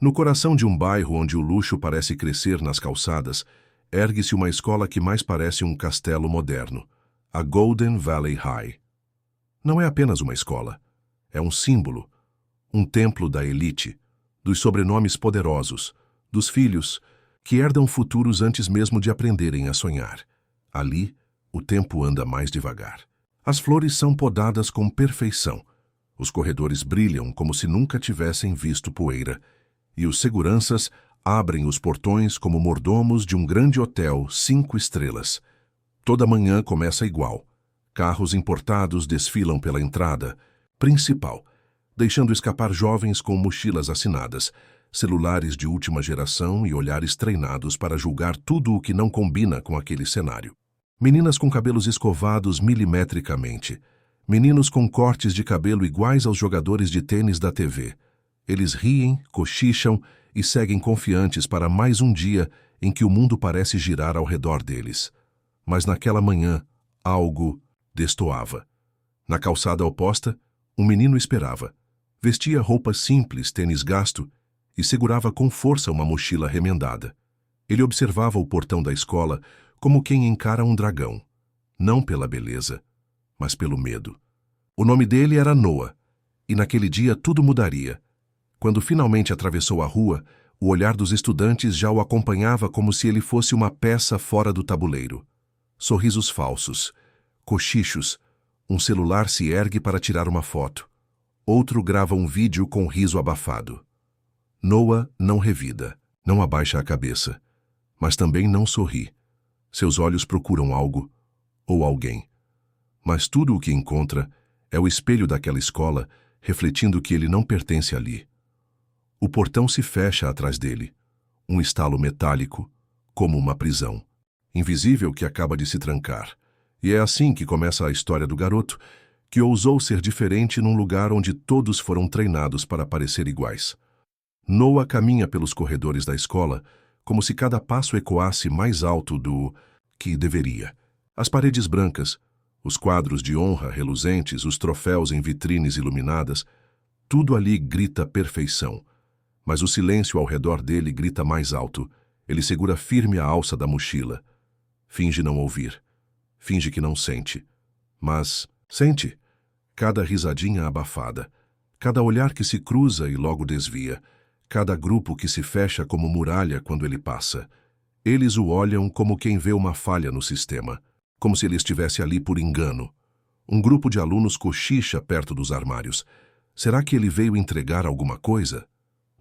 No coração de um bairro onde o luxo parece crescer nas calçadas, ergue-se uma escola que mais parece um castelo moderno, a Golden Valley High. Não é apenas uma escola, é um símbolo, um templo da elite, dos sobrenomes poderosos, dos filhos que herdam futuros antes mesmo de aprenderem a sonhar. Ali, o tempo anda mais devagar. As flores são podadas com perfeição. Os corredores brilham como se nunca tivessem visto poeira. E os seguranças abrem os portões como mordomos de um grande hotel 5 estrelas. Toda manhã começa igual. Carros importados desfilam pela entrada principal, deixando escapar jovens com mochilas assinadas, celulares de última geração e olhares treinados para julgar tudo o que não combina com aquele cenário. Meninas com cabelos escovados milimetricamente. Meninos com cortes de cabelo iguais aos jogadores de tênis da TV. Eles riem, cochicham e seguem confiantes para mais um dia em que o mundo parece girar ao redor deles. Mas naquela manhã, algo destoava. Na calçada oposta, um menino esperava. Vestia roupas simples, tênis gasto, e segurava com força uma mochila remendada. Ele observava o portão da escola como quem encara um dragão, não pela beleza, mas pelo medo. O nome dele era Noah, e naquele dia tudo mudaria. Quando finalmente atravessou a rua, o olhar dos estudantes já o acompanhava como se ele fosse uma peça fora do tabuleiro. Sorrisos falsos, cochichos, um celular se ergue para tirar uma foto. Outro grava um vídeo com riso abafado. Noah não revida, não abaixa a cabeça, mas também não sorri. Seus olhos procuram algo ou alguém. Mas tudo o que encontra é o espelho daquela escola refletindo que ele não pertence ali. O portão se fecha atrás dele, um estalo metálico, como uma prisão, invisível que acaba de se trancar. E é assim que começa a história do garoto, que ousou ser diferente num lugar onde todos foram treinados para parecer iguais. Noah caminha pelos corredores da escola, como se cada passo ecoasse mais alto do que deveria. As paredes brancas, os quadros de honra reluzentes, os troféus em vitrines iluminadas, tudo ali grita perfeição. Mas o silêncio ao redor dele grita mais alto. Ele segura firme a alça da mochila. Finge não ouvir. Finge que não sente. Mas sente. Cada risadinha abafada. Cada olhar que se cruza e logo desvia. Cada grupo que se fecha como muralha quando ele passa. Eles o olham como quem vê uma falha no sistema. Como se ele estivesse ali por engano. Um grupo de alunos cochicha perto dos armários. Será que ele veio entregar alguma coisa?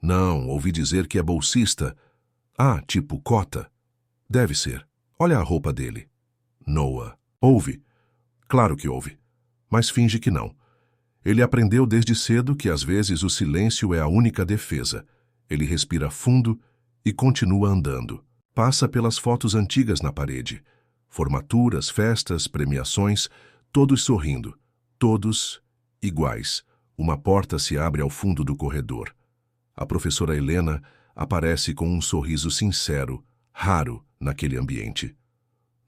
Não, ouvi dizer que é bolsista. Ah, tipo cota. Deve ser. Olha a roupa dele. Noah. Ouve. Claro que ouve. Mas finge que não. Ele aprendeu desde cedo que às vezes o silêncio é a única defesa. Ele respira fundo e continua andando. Passa pelas fotos antigas na parede. Formaturas, festas, premiações, todos sorrindo. Todos iguais. Uma porta se abre ao fundo do corredor. A professora Helena aparece com um sorriso sincero, raro naquele ambiente.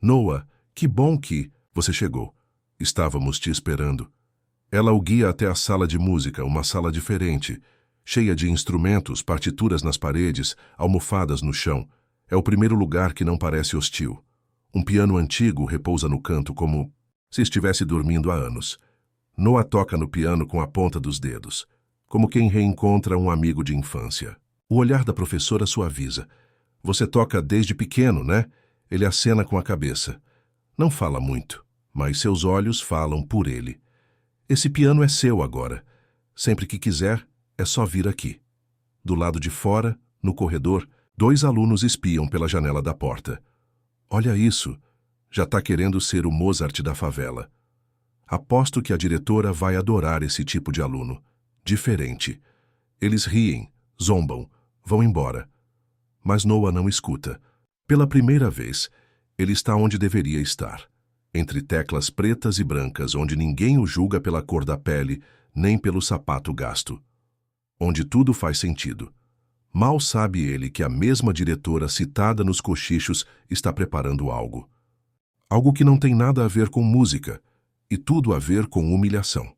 Noah, que bom que você chegou. Estávamos te esperando. Ela o guia até a sala de música, uma sala diferente, cheia de instrumentos, partituras nas paredes, almofadas no chão. É o primeiro lugar que não parece hostil. Um piano antigo repousa no canto como se estivesse dormindo há anos. Noah toca no piano com a ponta dos dedos, como quem reencontra um amigo de infância. O olhar da professora suaviza. Você toca desde pequeno, né? Ele acena com a cabeça. Não fala muito, mas seus olhos falam por ele. Esse piano é seu agora. Sempre que quiser, é só vir aqui. Do lado de fora, no corredor, 2 alunos espiam pela janela da porta. Olha isso. Já está querendo ser o Mozart da favela. Aposto que a diretora vai adorar esse tipo de aluno. Diferente. Eles riem, zombam, vão embora. Mas Noah não escuta. Pela primeira vez, ele está onde deveria estar. Entre teclas pretas e brancas, onde ninguém o julga pela cor da pele, nem pelo sapato gasto. Onde tudo faz sentido. Mal sabe ele que a mesma diretora citada nos cochichos está preparando algo. Algo que não tem nada a ver com música, e tudo a ver com humilhação.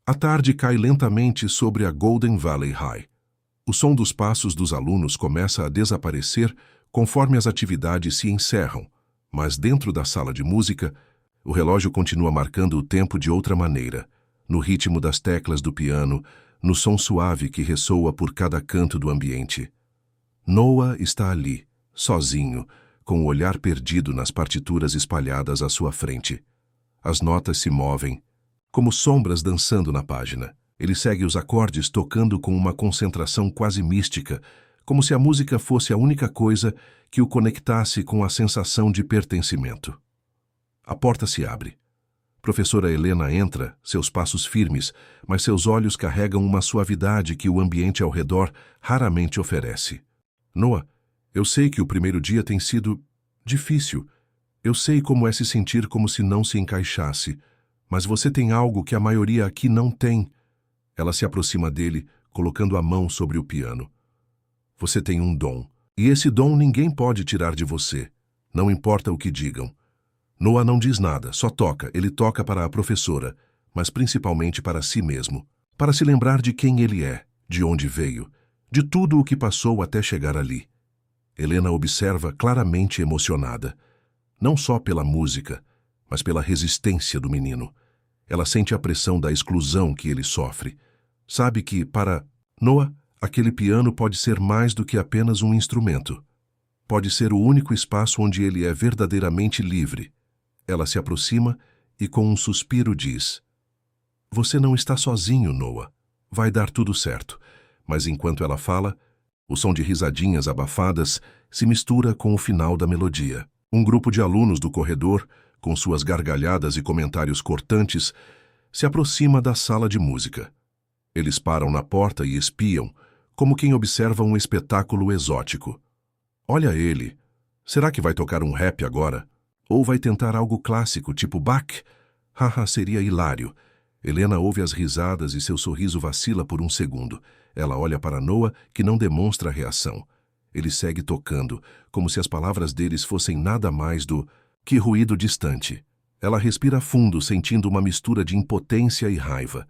A tarde cai lentamente sobre a Golden Valley High. O som dos passos dos alunos começa a desaparecer conforme as atividades se encerram, mas dentro da sala de música, o relógio continua marcando o tempo de outra maneira, no ritmo das teclas do piano, no som suave que ressoa por cada canto do ambiente. Noah está ali, sozinho, com o olhar perdido nas partituras espalhadas à sua frente. As notas se movem, como sombras dançando na página. Ele segue os acordes tocando com uma concentração quase mística, como se a música fosse a única coisa que o conectasse com a sensação de pertencimento. A porta se abre. Professora Helena entra, seus passos firmes, mas seus olhos carregam uma suavidade que o ambiente ao redor raramente oferece. Noah, eu sei que o primeiro dia tem sido difícil. Eu sei como é se sentir como se não se encaixasse. Mas você tem algo que a maioria aqui não tem. Ela se aproxima dele, colocando a mão sobre o piano. Você tem um dom. E esse dom ninguém pode tirar de você. Não importa o que digam. Noah não diz nada, só toca. Ele toca para a professora, mas principalmente para si mesmo. Para se lembrar de quem ele é, de onde veio, de tudo o que passou até chegar ali. Helena observa claramente emocionada. Não só pela música, mas pela resistência do menino. Ela sente a pressão da exclusão que ele sofre. Sabe que, para Noah, aquele piano pode ser mais do que apenas um instrumento. Pode ser o único espaço onde ele é verdadeiramente livre. Ela se aproxima e com um suspiro diz: Você não está sozinho, Noah. Vai dar tudo certo. Mas enquanto ela fala, o som de risadinhas abafadas se mistura com o final da melodia. Um grupo de alunos do corredor, com suas gargalhadas e comentários cortantes, se aproxima da sala de música. Eles param na porta e espiam, como quem observa um espetáculo exótico. Olha ele. Será que vai tocar um rap agora? Ou vai tentar algo clássico, tipo Bach? Haha, seria hilário. Helena ouve as risadas e seu sorriso vacila por um segundo. Ela olha para Noah, que não demonstra reação. Ele segue tocando, como se as palavras deles fossem nada mais do que ruído distante. Ela respira fundo, sentindo uma mistura de impotência e raiva.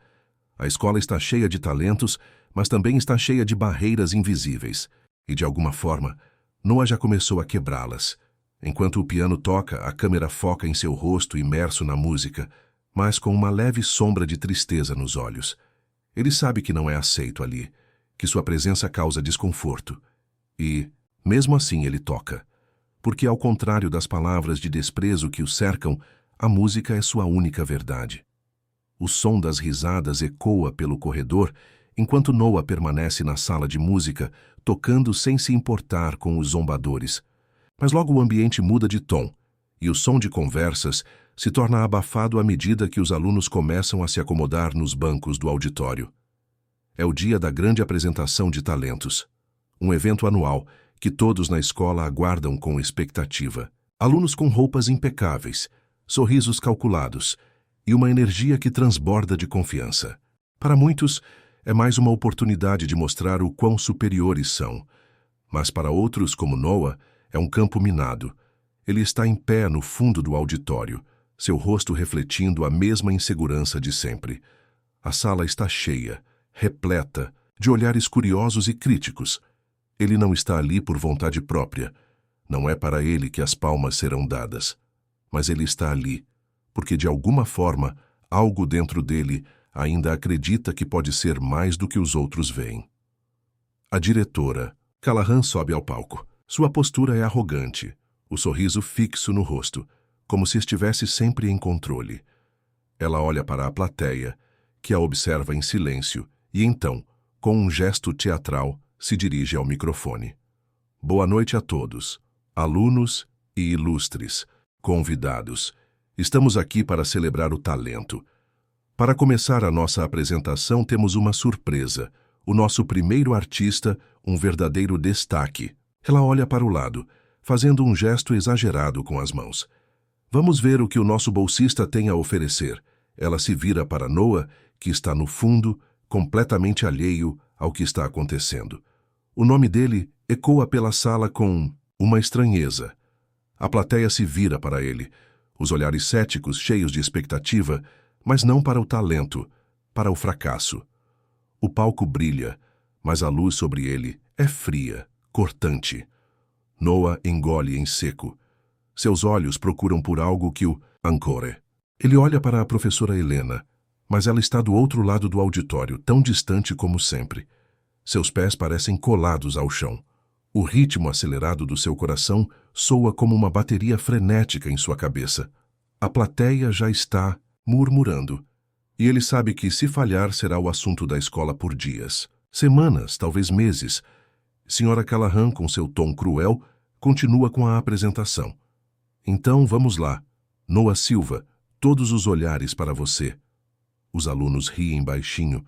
A escola está cheia de talentos, mas também está cheia de barreiras invisíveis. E, de alguma forma, Noah já começou a quebrá-las. Enquanto o piano toca, a câmera foca em seu rosto imerso na música, mas com uma leve sombra de tristeza nos olhos. Ele sabe que não é aceito ali, que sua presença causa desconforto. E, mesmo assim, ele toca. Porque, ao contrário das palavras de desprezo que o cercam, a música é sua única verdade. O som das risadas ecoa pelo corredor, enquanto Noah permanece na sala de música, tocando sem se importar com os zombadores. Mas logo o ambiente muda de tom, e o som de conversas se torna abafado à medida que os alunos começam a se acomodar nos bancos do auditório. É o dia da grande apresentação de talentos. Um evento anual que todos na escola aguardam com expectativa. Alunos com roupas impecáveis, sorrisos calculados e uma energia que transborda de confiança. Para muitos, é mais uma oportunidade de mostrar o quão superiores são. Mas para outros, como Noah, é um campo minado. Ele está em pé no fundo do auditório, seu rosto refletindo a mesma insegurança de sempre. A sala está cheia, repleta, de olhares curiosos e críticos. Ele não está ali por vontade própria. Não é para ele que as palmas serão dadas. Mas ele está ali, porque de alguma forma, algo dentro dele ainda acredita que pode ser mais do que os outros veem. A diretora, Callahan, sobe ao palco. Sua postura é arrogante, o sorriso fixo no rosto, como se estivesse sempre em controle. Ela olha para a plateia, que a observa em silêncio, e então, com um gesto teatral, se dirige ao microfone. Boa noite a todos, alunos e ilustres, convidados. Estamos aqui para celebrar o talento. Para começar a nossa apresentação, temos uma surpresa. O nosso primeiro artista, um verdadeiro destaque. Ela olha para o lado, fazendo um gesto exagerado com as mãos. Vamos ver o que o nosso bolsista tem a oferecer. Ela se vira para Noah, que está no fundo, completamente alheio ao que está acontecendo. O nome dele ecoa pela sala com uma estranheza. A plateia se vira para ele, os olhares céticos, cheios de expectativa, mas não para o talento, para o fracasso. O palco brilha, mas a luz sobre ele é fria, cortante. Noah engole em seco. Seus olhos procuram por algo que o ancore. Ele olha para a professora Helena, mas ela está do outro lado do auditório, tão distante como sempre. Seus pés parecem colados ao chão. O ritmo acelerado do seu coração soa como uma bateria frenética em sua cabeça. A plateia já está murmurando, e ele sabe que, se falhar, será o assunto da escola por dias, semanas, talvez meses. Senhora Callahan, com seu tom cruel, continua com a apresentação. Então, vamos lá. Noah Silva, todos os olhares para você. Os alunos riem baixinho.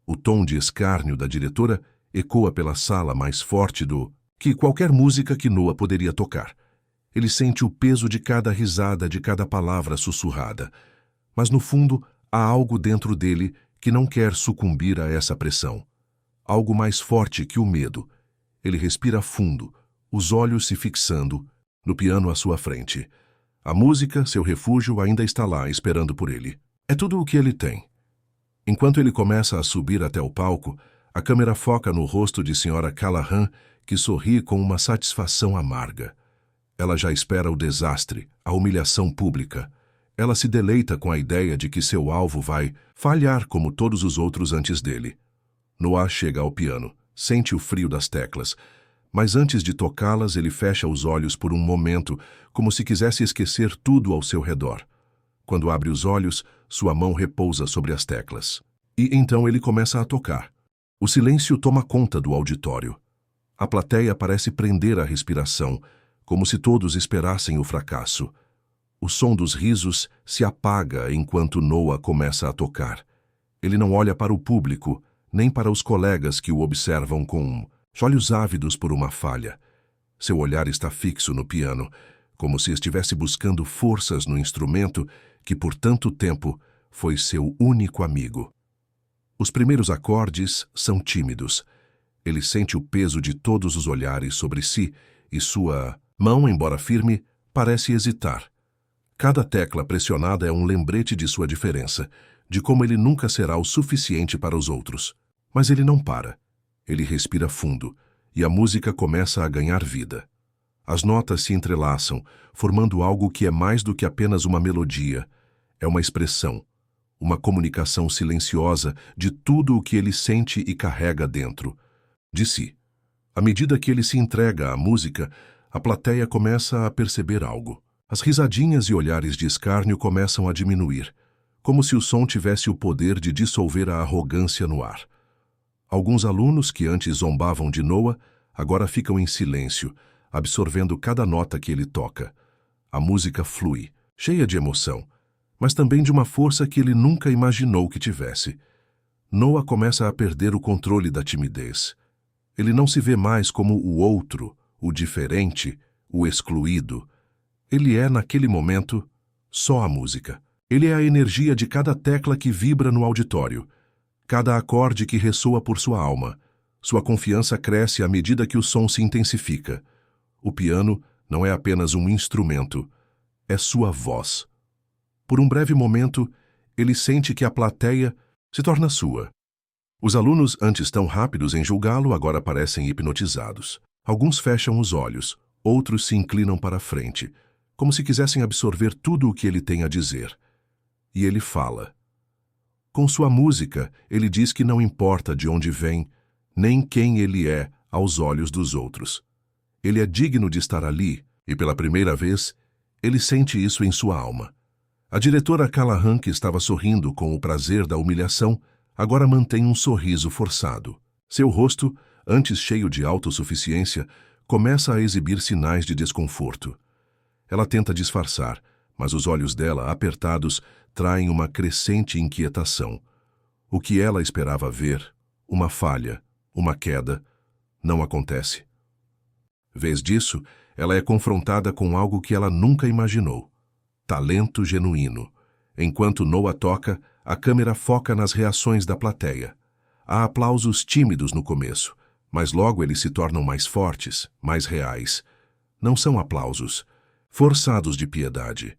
O tom de escárnio da diretora ecoa pela sala mais forte do que qualquer música que Noah poderia tocar. Ele sente o peso de cada risada, de cada palavra sussurrada. Mas, no fundo, há algo dentro dele que não quer sucumbir a essa pressão. Algo mais forte que o medo. Ele respira fundo, os olhos se fixando no piano à sua frente. A música, seu refúgio, ainda está lá, esperando por ele. É tudo o que ele tem. Enquanto ele começa a subir até o palco, a câmera foca no rosto de Sra. Callahan, que sorri com uma satisfação amarga. Ela já espera o desastre, a humilhação pública. Ela se deleita com a ideia de que seu alvo vai falhar como todos os outros antes dele. Noah chega ao piano, sente o frio das teclas, mas antes de tocá-las ele fecha os olhos por um momento, como se quisesse esquecer tudo ao seu redor. Quando abre os olhos, sua mão repousa sobre as teclas. E então ele começa a tocar. O silêncio toma conta do auditório. A plateia parece prender a respiração, como se todos esperassem o fracasso. O som dos risos se apaga enquanto Noah começa a tocar. Ele não olha para o público, nem para os colegas que o observam com olhos ávidos por uma falha. Seu olhar está fixo no piano, como se estivesse buscando forças no instrumento que por tanto tempo foi seu único amigo. Os primeiros acordes são tímidos. Ele sente o peso de todos os olhares sobre si e sua mão, embora firme, parece hesitar. Cada tecla pressionada é um lembrete de sua diferença, de como ele nunca será o suficiente para os outros. Mas ele não para. Ele respira fundo, e a música começa a ganhar vida. As notas se entrelaçam, formando algo que é mais do que apenas uma melodia. É uma expressão, uma comunicação silenciosa de tudo o que ele sente e carrega dentro de si. À medida que ele se entrega à música, a plateia começa a perceber algo. As risadinhas e olhares de escárnio começam a diminuir, como se o som tivesse o poder de dissolver a arrogância no ar. Alguns alunos que antes zombavam de Noah agora ficam em silêncio, absorvendo cada nota que ele toca. A música flui, cheia de emoção, mas também de uma força que ele nunca imaginou que tivesse. Noah começa a perder o controle da timidez. Ele não se vê mais como o outro, o diferente, o excluído. Ele é, naquele momento, só a música. Ele é a energia de cada tecla que vibra no auditório, cada acorde que ressoa por sua alma. Sua confiança cresce à medida que o som se intensifica. O piano não é apenas um instrumento, é sua voz. Por um breve momento, ele sente que a plateia se torna sua. Os alunos, antes tão rápidos em julgá-lo, agora parecem hipnotizados. Alguns fecham os olhos, outros se inclinam para a frente, como se quisessem absorver tudo o que ele tem a dizer. E ele fala. Com sua música, ele diz que não importa de onde vem, nem quem ele é aos olhos dos outros. Ele é digno de estar ali, e pela primeira vez, ele sente isso em sua alma. A diretora Callahan, que estava sorrindo com o prazer da humilhação, agora mantém um sorriso forçado. Seu rosto, antes cheio de autossuficiência, começa a exibir sinais de desconforto. Ela tenta disfarçar, mas os olhos dela, apertados, traem uma crescente inquietação. O que ela esperava ver, uma falha, uma queda, não acontece. Vez disso, ela é confrontada com algo que ela nunca imaginou. Talento genuíno. Enquanto Noah toca, a câmera foca nas reações da plateia. Há aplausos tímidos no começo, mas logo eles se tornam mais fortes, mais reais. Não são aplausos, forçados de piedade,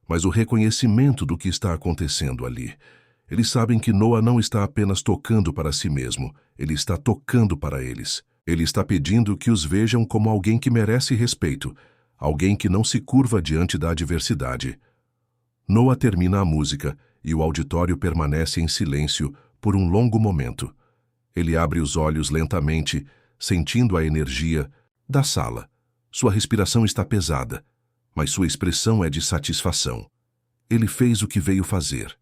mas o reconhecimento do que está acontecendo ali. Eles sabem que Noah não está apenas tocando para si mesmo, ele está tocando para eles. Ele está pedindo que os vejam como alguém que merece respeito, alguém que não se curva diante da adversidade. Noah termina a música e o auditório permanece em silêncio por um longo momento. Ele abre os olhos lentamente, sentindo a energia da sala. Sua respiração está pesada, mas sua expressão é de satisfação. Ele fez o que veio fazer.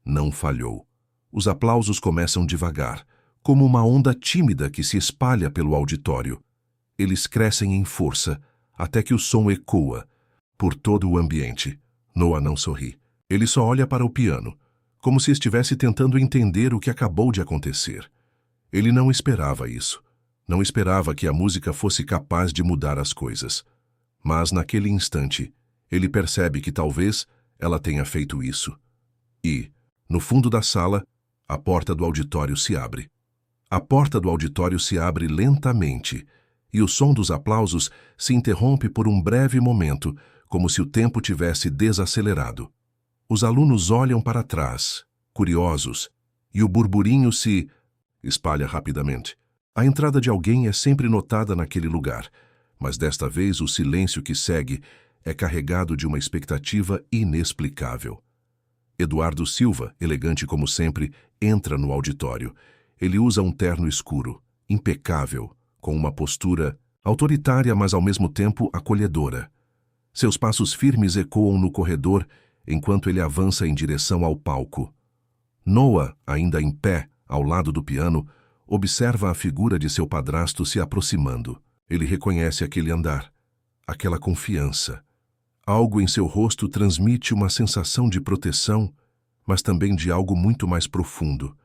Não falhou. Os aplausos começam devagar, como uma onda tímida que se espalha pelo auditório. Eles crescem em força, até que o som ecoa por todo o ambiente. Noah não sorri. Ele só olha para o piano, como se estivesse tentando entender o que acabou de acontecer. Ele não esperava isso. Não esperava que a música fosse capaz de mudar as coisas. Mas, naquele instante, ele percebe que talvez ela tenha feito isso. E, no fundo da sala, a porta do auditório se abre. A porta do auditório se abre lentamente, e o som dos aplausos se interrompe por um breve momento, como se o tempo tivesse desacelerado. Os alunos olham para trás, curiosos, e o burburinho se espalha rapidamente. A entrada de alguém é sempre notada naquele lugar, mas desta vez o silêncio que segue é carregado de uma expectativa inexplicável. Eduardo Silva, elegante como sempre, entra no auditório. Ele usa um terno escuro, impecável, com uma postura autoritária, mas ao mesmo tempo acolhedora. Seus passos firmes ecoam no corredor enquanto ele avança em direção ao palco. Noah, ainda em pé, ao lado do piano, observa a figura de seu padrasto se aproximando. Ele reconhece aquele andar, aquela confiança. Algo em seu rosto transmite uma sensação de proteção, mas também de algo muito mais profundo,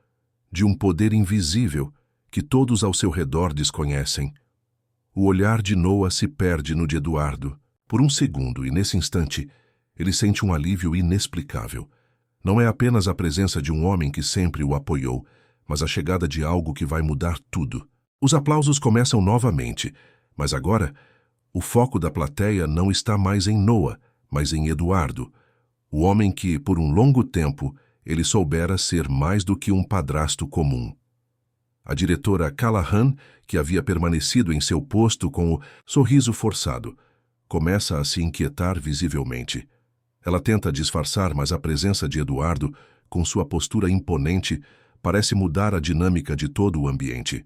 de um poder invisível que todos ao seu redor desconhecem. O olhar de Noah se perde no de Eduardo, por um segundo, e nesse instante, ele sente um alívio inexplicável. Não é apenas a presença de um homem que sempre o apoiou, mas a chegada de algo que vai mudar tudo. Os aplausos começam novamente, mas agora o foco da plateia não está mais em Noah, mas em Eduardo, o homem que, por um longo tempo, ele soubera ser mais do que um padrasto comum. A diretora Callahan, que havia permanecido em seu posto com o sorriso forçado, começa a se inquietar visivelmente. Ela tenta disfarçar, mas a presença de Eduardo, com sua postura imponente, parece mudar a dinâmica de todo o ambiente.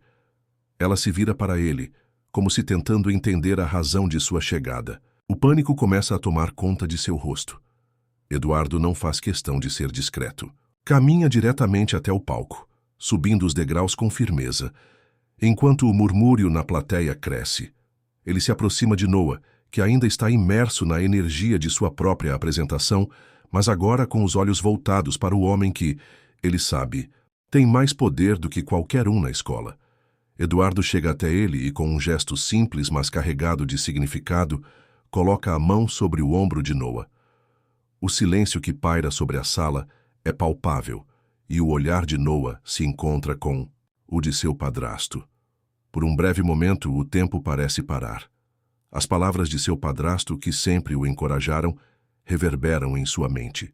Ela se vira para ele, como se tentando entender a razão de sua chegada. O pânico começa a tomar conta de seu rosto. Eduardo não faz questão de ser discreto. Caminha diretamente até o palco, subindo os degraus com firmeza, enquanto o murmúrio na plateia cresce. Ele se aproxima de Noah, que ainda está imerso na energia de sua própria apresentação, mas agora com os olhos voltados para o homem que, ele sabe, tem mais poder do que qualquer um na escola. Eduardo chega até ele e, com um gesto simples, mas carregado de significado, coloca a mão sobre o ombro de Noah. O silêncio que paira sobre a sala é palpável, e o olhar de Noah se encontra com o de seu padrasto. Por um breve momento, o tempo parece parar. As palavras de seu padrasto, que sempre o encorajaram, reverberam em sua mente.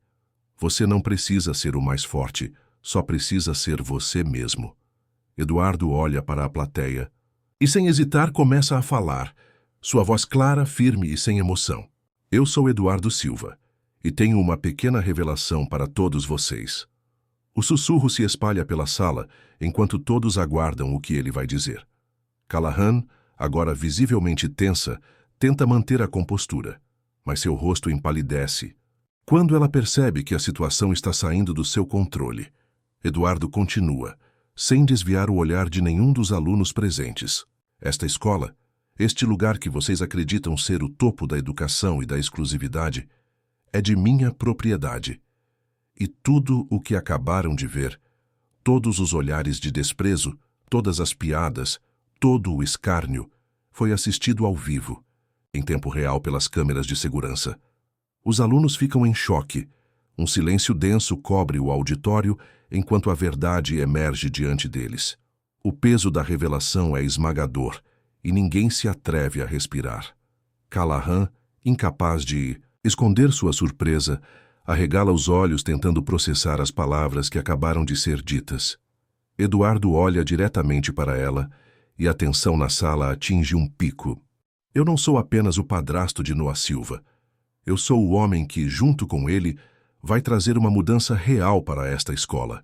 Você não precisa ser o mais forte, só precisa ser você mesmo. Eduardo olha para a plateia e, sem hesitar, começa a falar, sua voz clara, firme e sem emoção. Eu sou Eduardo Silva e tenho uma pequena revelação para todos vocês. O sussurro se espalha pela sala enquanto todos aguardam o que ele vai dizer. Callahan, agora visivelmente tensa, tenta manter a compostura, mas seu rosto empalidece. Quando ela percebe que a situação está saindo do seu controle, Eduardo continua, sem desviar o olhar de nenhum dos alunos presentes. Esta escola, este lugar que vocês acreditam ser o topo da educação e da exclusividade, é de minha propriedade. E tudo o que acabaram de ver, todos os olhares de desprezo, todas as piadas, todo o escárnio, foi assistido ao vivo, em tempo real pelas câmeras de segurança. Os alunos ficam em choque. Um silêncio denso cobre o auditório enquanto a verdade emerge diante deles. O peso da revelação é esmagador e ninguém se atreve a respirar. Callahan, incapaz de esconder sua surpresa, Arregala os olhos tentando processar as palavras que acabaram de ser ditas. Eduardo olha diretamente para ela e a tensão na sala atinge um pico. Eu não sou apenas o padrasto de Noah Silva. Eu sou o homem que, junto com ele, vai trazer uma mudança real para esta escola.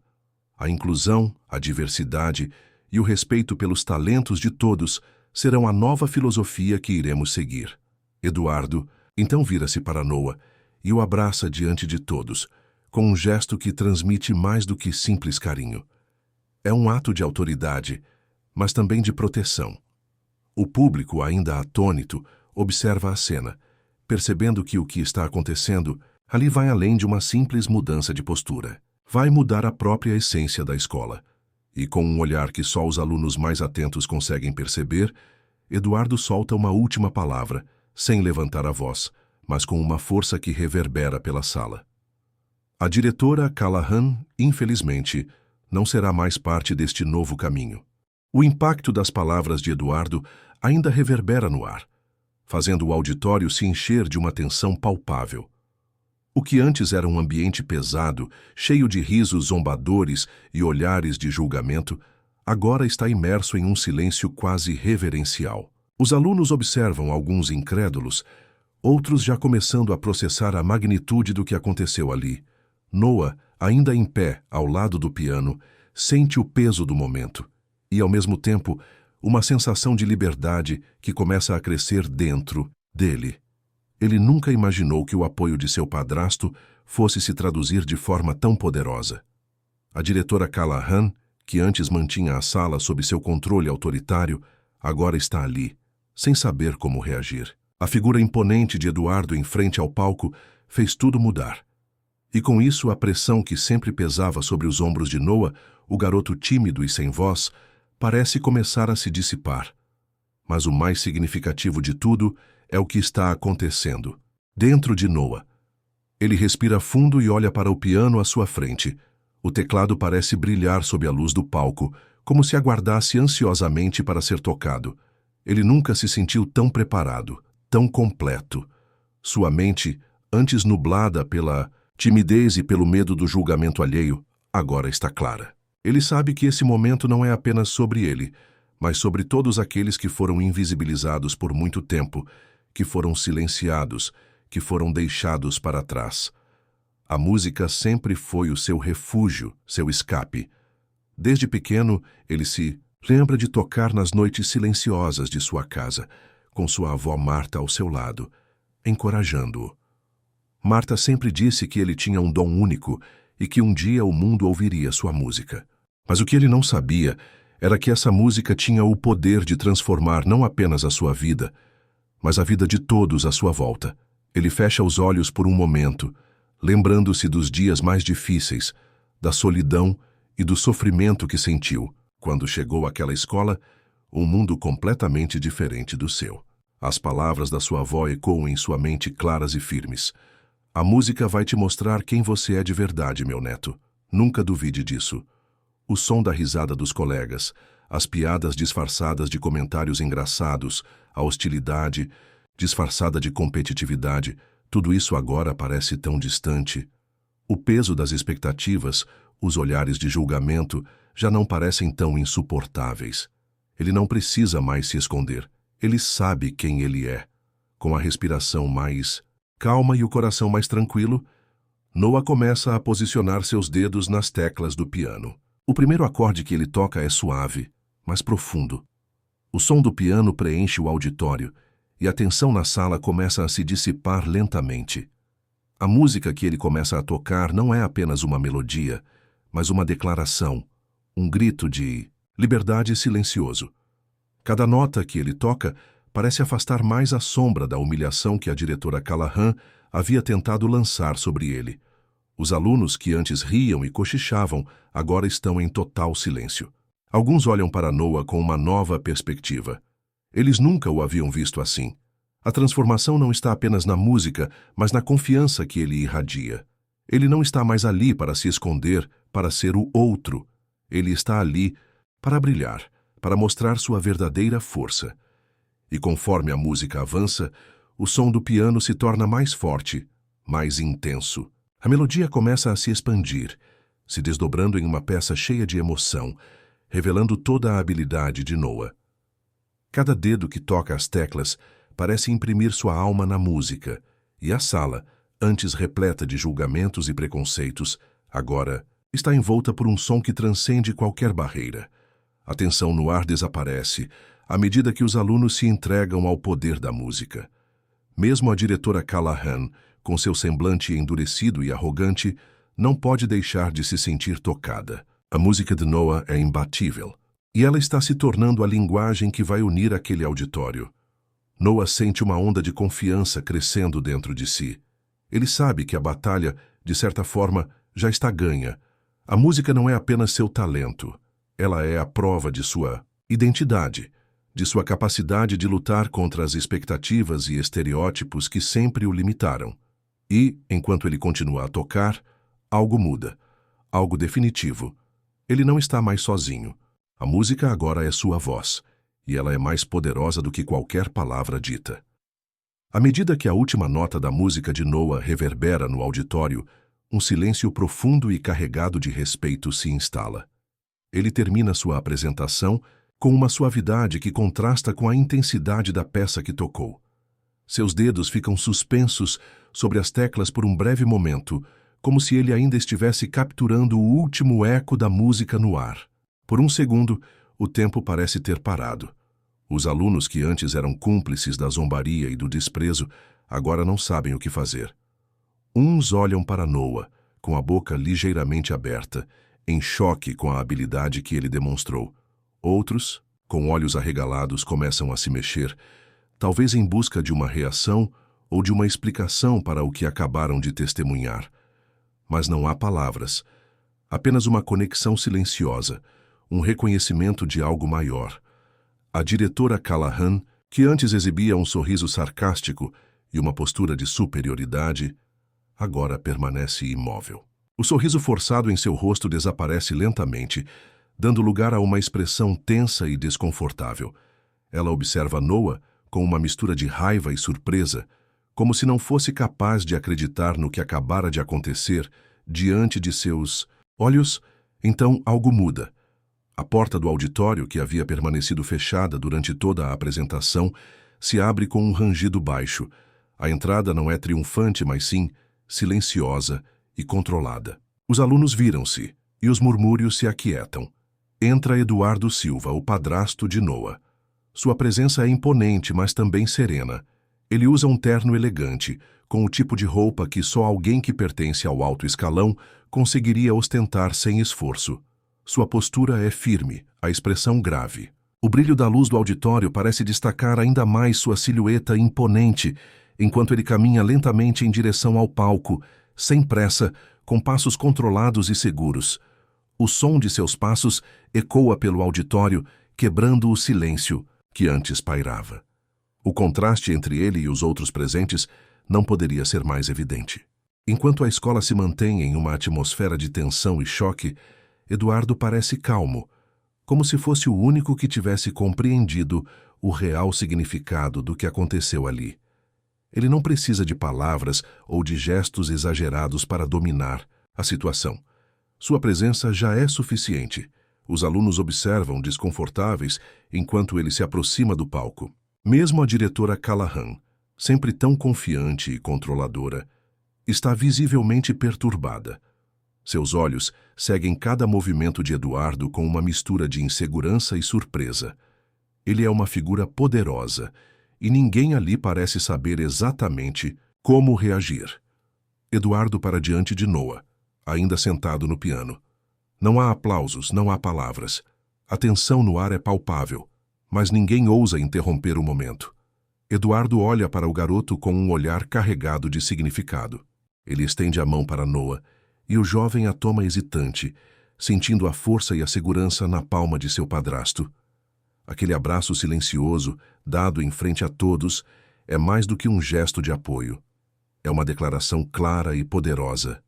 A inclusão, a diversidade e o respeito pelos talentos de todos serão a nova filosofia que iremos seguir. Eduardo, então vira-se para Noah e o abraça diante de todos, com um gesto que transmite mais do que simples carinho. É um ato de autoridade, mas também de proteção. O público, ainda atônito, observa a cena, percebendo que o que está acontecendo ali vai além de uma simples mudança de postura. Vai mudar a própria essência da escola. E com um olhar que só os alunos mais atentos conseguem perceber, Eduardo solta uma última palavra, sem levantar a voz, mas com uma força que reverbera pela sala. A diretora Callahan, infelizmente, não será mais parte deste novo caminho. O impacto das palavras de Eduardo ainda reverbera no ar, fazendo o auditório se encher de uma tensão palpável. O que antes era um ambiente pesado, cheio de risos zombadores e olhares de julgamento, agora está imerso em um silêncio quase reverencial. Os alunos observam alguns incrédulos, outros já começando a processar a magnitude do que aconteceu ali. Noah, ainda em pé ao lado do piano, sente o peso do momento e, ao mesmo tempo, uma sensação de liberdade que começa a crescer dentro dele. Ele nunca imaginou que o apoio de seu padrasto fosse se traduzir de forma tão poderosa. A diretora Callahan, que antes mantinha a sala sob seu controle autoritário, agora está ali, sem saber como reagir. A figura imponente de Eduardo em frente ao palco fez tudo mudar. E com isso a pressão que sempre pesava sobre os ombros de Noah, o garoto tímido e sem voz, parece começar a se dissipar. Mas o mais significativo de tudo é o que está acontecendo. Dentro de Noah. Ele respira fundo e olha para o piano à sua frente. O teclado parece brilhar sob a luz do palco, como se aguardasse ansiosamente para ser tocado. Ele nunca se sentiu tão preparado, tão completo. Sua mente, antes nublada pela timidez e pelo medo do julgamento alheio, agora está clara. Ele sabe que esse momento não é apenas sobre ele, mas sobre todos aqueles que foram invisibilizados por muito tempo, que foram silenciados, que foram deixados para trás. A música sempre foi o seu refúgio, seu escape. Desde pequeno, ele se lembra de tocar nas noites silenciosas de sua casa, com sua avó Marta ao seu lado, encorajando-o. Marta sempre disse que ele tinha um dom único e que um dia o mundo ouviria sua música. Mas o que ele não sabia era que essa música tinha o poder de transformar não apenas a sua vida, mas a vida de todos à sua volta. Ele fecha os olhos por um momento, lembrando-se dos dias mais difíceis, da solidão e do sofrimento que sentiu quando chegou àquela escola, um mundo completamente diferente do seu. As palavras da sua avó ecoam em sua mente claras e firmes. A música vai te mostrar quem você é de verdade, meu neto. Nunca duvide disso. O som da risada dos colegas, as piadas disfarçadas de comentários engraçados, a hostilidade disfarçada de competitividade, tudo isso agora parece tão distante. O peso das expectativas, os olhares de julgamento, já não parecem tão insuportáveis. Ele não precisa mais se esconder. Ele sabe quem ele é. Com a respiração mais calma e o coração mais tranquilo, Noah começa a posicionar seus dedos nas teclas do piano. O primeiro acorde que ele toca é suave, mas profundo. O som do piano preenche o auditório e a tensão na sala começa a se dissipar lentamente. A música que ele começa a tocar não é apenas uma melodia, mas uma declaração, um grito de liberdade silencioso. Cada nota que ele toca parece afastar mais a sombra da humilhação que a diretora Callahan havia tentado lançar sobre ele. Os alunos que antes riam e cochichavam agora estão em total silêncio. Alguns olham para Noah com uma nova perspectiva. Eles nunca o haviam visto assim. A transformação não está apenas na música, mas na confiança que ele irradia. Ele não está mais ali para se esconder, para ser o outro. Ele está ali para brilhar, para mostrar sua verdadeira força. E conforme a música avança, o som do piano se torna mais forte, mais intenso. A melodia começa a se expandir, se desdobrando em uma peça cheia de emoção, revelando toda a habilidade de Noah. Cada dedo que toca as teclas parece imprimir sua alma na música, e a sala, antes repleta de julgamentos e preconceitos, agora está envolta por um som que transcende qualquer barreira. A tensão no ar desaparece à medida que os alunos se entregam ao poder da música. Mesmo a diretora Callahan, com seu semblante endurecido e arrogante, não pode deixar de se sentir tocada. A música de Noah é imbatível, e ela está se tornando a linguagem que vai unir aquele auditório. Noah sente uma onda de confiança crescendo dentro de si. Ele sabe que a batalha, de certa forma, já está ganha. A música não é apenas seu talento, ela é a prova de sua identidade, de sua capacidade de lutar contra as expectativas e estereótipos que sempre o limitaram. E, enquanto ele continua a tocar, algo muda, algo definitivo. Ele não está mais sozinho. A música agora é sua voz, e ela é mais poderosa do que qualquer palavra dita. À medida que a última nota da música de Noah reverbera no auditório, um silêncio profundo e carregado de respeito se instala. Ele termina sua apresentação com uma suavidade que contrasta com a intensidade da peça que tocou. Seus dedos ficam suspensos sobre as teclas por um breve momento, como se ele ainda estivesse capturando o último eco da música no ar. Por um segundo, o tempo parece ter parado. Os alunos que antes eram cúmplices da zombaria e do desprezo, agora não sabem o que fazer. Uns olham para Noah, com a boca ligeiramente aberta, em choque com a habilidade que ele demonstrou. Outros, com olhos arregalados, começam a se mexer, talvez em busca de uma reação ou de uma explicação para o que acabaram de testemunhar. Mas não há palavras, apenas uma conexão silenciosa, um reconhecimento de algo maior. A diretora Callahan, que antes exibia um sorriso sarcástico e uma postura de superioridade, agora permanece imóvel. O sorriso forçado em seu rosto desaparece lentamente, dando lugar a uma expressão tensa e desconfortável. Ela observa Noah com uma mistura de raiva e surpresa, como se não fosse capaz de acreditar no que acabara de acontecer diante de seus olhos. Então algo muda. A porta do auditório, que havia permanecido fechada durante toda a apresentação, se abre com um rangido baixo. A entrada não é triunfante, mas sim silenciosa e controlada. Os alunos viram-se, e os murmúrios se aquietam. Entra Eduardo Silva, o padrasto de Noah. Sua presença é imponente, mas também serena. Ele usa um terno elegante, com o tipo de roupa que só alguém que pertence ao alto escalão conseguiria ostentar sem esforço. Sua postura é firme, a expressão grave. O brilho da luz do auditório parece destacar ainda mais sua silhueta imponente, enquanto ele caminha lentamente em direção ao palco, sem pressa, com passos controlados e seguros. O som de seus passos ecoa pelo auditório, quebrando o silêncio que antes pairava. O contraste entre ele e os outros presentes não poderia ser mais evidente. Enquanto a escola se mantém em uma atmosfera de tensão e choque, Eduardo parece calmo, como se fosse o único que tivesse compreendido o real significado do que aconteceu ali. Ele não precisa de palavras ou de gestos exagerados para dominar a situação. Sua presença já é suficiente. Os alunos observam desconfortáveis enquanto ele se aproxima do palco. Mesmo a diretora Callahan, sempre tão confiante e controladora, está visivelmente perturbada. Seus olhos seguem cada movimento de Eduardo com uma mistura de insegurança e surpresa. Ele é uma figura poderosa, e ninguém ali parece saber exatamente como reagir. Eduardo para diante de Noah, ainda sentado no piano. Não há aplausos, não há palavras. A tensão no ar é palpável, mas ninguém ousa interromper o momento. Eduardo olha para o garoto com um olhar carregado de significado. Ele estende a mão para Noah, e o jovem a toma hesitante, sentindo a força e a segurança na palma de seu padrasto. Aquele abraço silencioso, dado em frente a todos, é mais do que um gesto de apoio. É uma declaração clara e poderosa.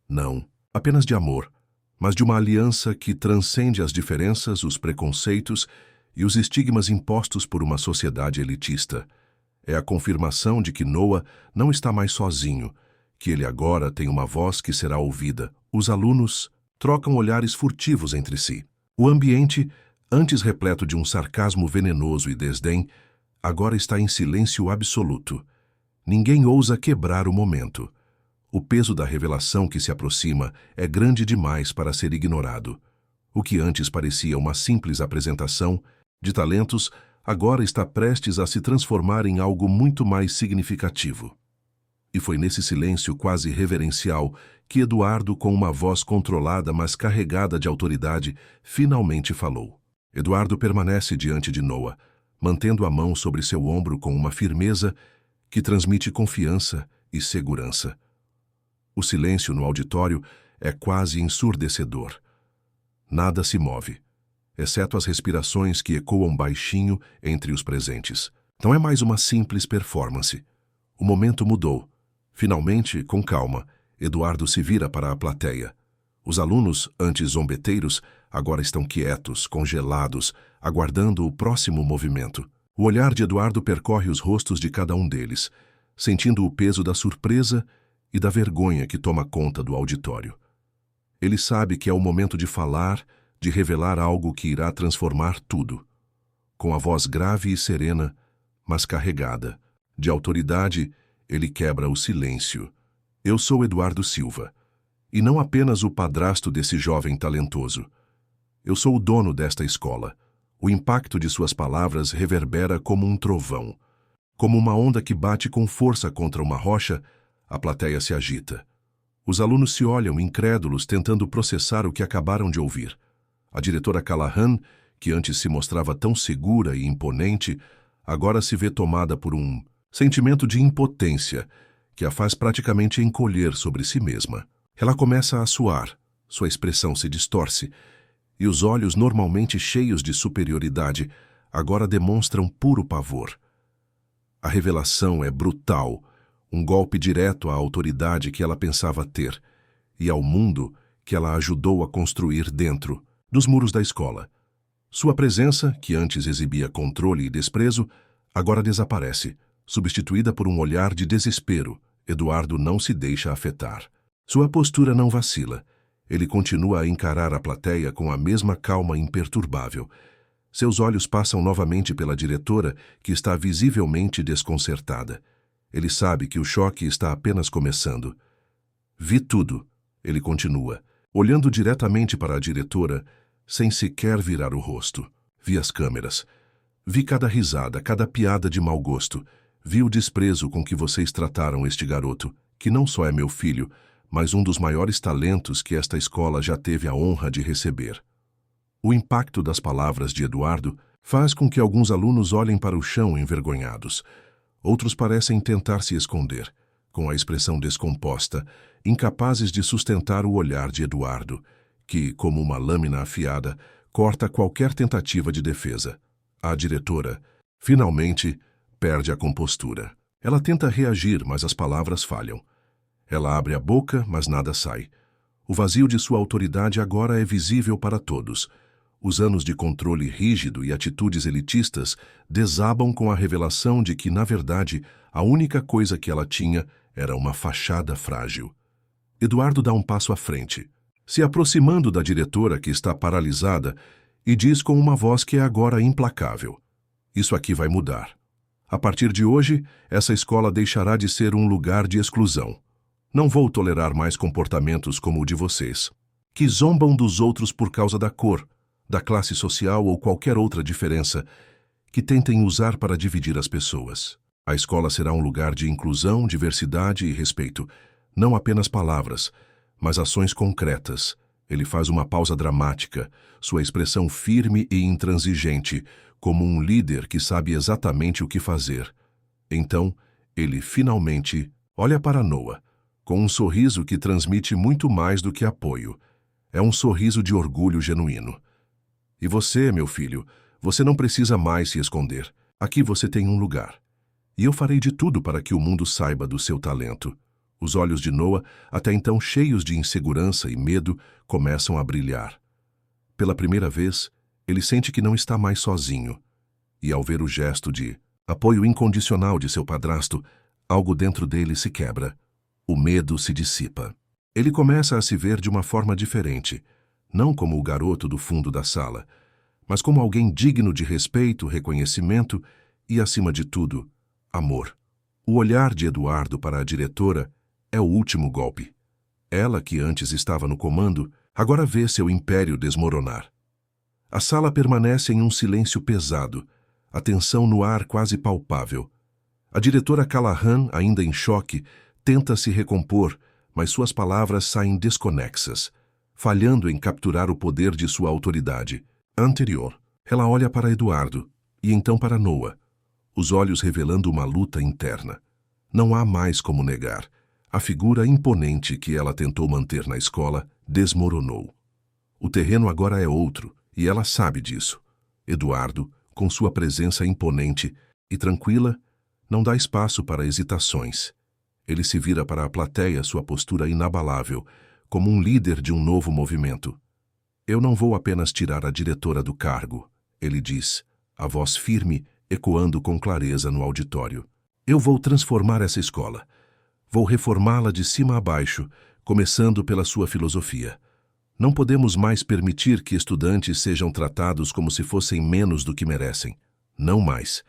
Não apenas de amor, mas de uma aliança que transcende as diferenças, os preconceitos e os estigmas impostos por uma sociedade elitista. É a confirmação de que Noah não está mais sozinho, que ele agora tem uma voz que será ouvida. Os alunos trocam olhares furtivos entre si. O ambiente, antes repleto de um sarcasmo venenoso e desdém, agora está em silêncio absoluto. Ninguém ousa quebrar o momento. O peso da revelação que se aproxima é grande demais para ser ignorado. O que antes parecia uma simples apresentação de talentos, agora está prestes a se transformar em algo muito mais significativo. E foi nesse silêncio quase reverencial que Eduardo, com uma voz controlada, mas carregada de autoridade, finalmente falou. Eduardo permanece diante de Noah, mantendo a mão sobre seu ombro com uma firmeza que transmite confiança e segurança. O silêncio no auditório é quase ensurdecedor. Nada se move, exceto as respirações que ecoam baixinho entre os presentes. Não é mais uma simples performance. O momento mudou. Finalmente, com calma, Eduardo se vira para a plateia. Os alunos, antes zombeteiros, agora estão quietos, congelados, aguardando o próximo movimento. O olhar de Eduardo percorre os rostos de cada um deles, sentindo o peso da surpresa e da vergonha que toma conta do auditório. Ele sabe que é o momento de falar, de revelar algo que irá transformar tudo. Com a voz grave e serena, mas carregada de autoridade, ele quebra o silêncio. Eu sou Eduardo Silva, e não apenas o padrasto desse jovem talentoso. Eu sou o dono desta escola. O impacto de suas palavras reverbera como um trovão. Como uma onda que bate com força contra uma rocha, a plateia se agita. Os alunos se olham incrédulos, tentando processar o que acabaram de ouvir. A diretora Callahan, que antes se mostrava tão segura e imponente, agora se vê tomada por um sentimento de impotência que a faz praticamente encolher sobre si mesma. Ela começa a suar, sua expressão se distorce, e os olhos, normalmente cheios de superioridade, agora demonstram puro pavor. A revelação é brutal, um golpe direto à autoridade que ela pensava ter, e ao mundo que ela ajudou a construir dentro dos muros da escola. Sua presença, que antes exibia controle e desprezo, agora desaparece, substituída por um olhar de desespero. Eduardo não se deixa afetar. Sua postura não vacila. Ele continua a encarar a plateia com a mesma calma imperturbável. Seus olhos passam novamente pela diretora, que está visivelmente desconcertada. Ele sabe que o choque está apenas começando. Vi tudo, ele continua, olhando diretamente para a diretora, sem sequer virar o rosto. Vi as câmeras. Vi cada risada, cada piada de mau gosto. Vi o desprezo com que vocês trataram este garoto, que não só é meu filho, mas um dos maiores talentos que esta escola já teve a honra de receber. O impacto das palavras de Eduardo faz com que alguns alunos olhem para o chão envergonhados. Outros parecem tentar se esconder, com a expressão descomposta, incapazes de sustentar o olhar de Eduardo, que, como uma lâmina afiada, corta qualquer tentativa de defesa. A diretora, finalmente, perde a compostura. Ela tenta reagir, mas as palavras falham. Ela abre a boca, mas nada sai. O vazio de sua autoridade agora é visível para todos. Os anos de controle rígido e atitudes elitistas desabam com a revelação de que, na verdade, a única coisa que ela tinha era uma fachada frágil. Eduardo dá um passo à frente, se aproximando da diretora, que está paralisada, e diz com uma voz que é agora implacável: "Isso aqui vai mudar. A partir de hoje, essa escola deixará de ser um lugar de exclusão. Não vou tolerar mais comportamentos como o de vocês, que zombam dos outros por causa da cor, da classe social ou qualquer outra diferença que tentem usar para dividir as pessoas. A escola será um lugar de inclusão, diversidade e respeito. Não apenas palavras, mas ações concretas." Ele faz uma pausa dramática, sua expressão firme e intransigente, como um líder que sabe exatamente o que fazer. Então, ele finalmente olha para Noah, com um sorriso que transmite muito mais do que apoio. É um sorriso de orgulho genuíno. "E você, meu filho, você não precisa mais se esconder. Aqui você tem um lugar. E eu farei de tudo para que o mundo saiba do seu talento." Os olhos de Noah, até então cheios de insegurança e medo, começam a brilhar. Pela primeira vez, ele sente que não está mais sozinho. E ao ver o gesto de apoio incondicional de seu padrasto, algo dentro dele se quebra. O medo se dissipa. Ele começa a se ver de uma forma diferente, não como o garoto do fundo da sala, mas como alguém digno de respeito, reconhecimento e, acima de tudo, amor. O olhar de Eduardo para a diretora é o último golpe. Ela, que antes estava no comando, agora vê seu império desmoronar. A sala permanece em um silêncio pesado, a tensão no ar quase palpável. A diretora Callahan, ainda em choque, tenta se recompor, mas suas palavras saem desconexas, falhando em capturar o poder de sua autoridade. Anterior, ela olha para Eduardo e então para Noah, os olhos revelando uma luta interna. Não há mais como negar. A figura imponente que ela tentou manter na escola desmoronou. O terreno agora é outro, e ela sabe disso. Eduardo, com sua presença imponente e tranquila, não dá espaço para hesitações. Ele se vira para a plateia, sua postura inabalável, como um líder de um novo movimento. Eu não vou apenas tirar a diretora do cargo, ele diz, a voz firme ecoando com clareza no auditório. Eu vou transformar essa escola. Vou reformá-la de cima a baixo, começando pela sua filosofia. Não podemos mais permitir que estudantes sejam tratados como se fossem menos do que merecem. Não mais.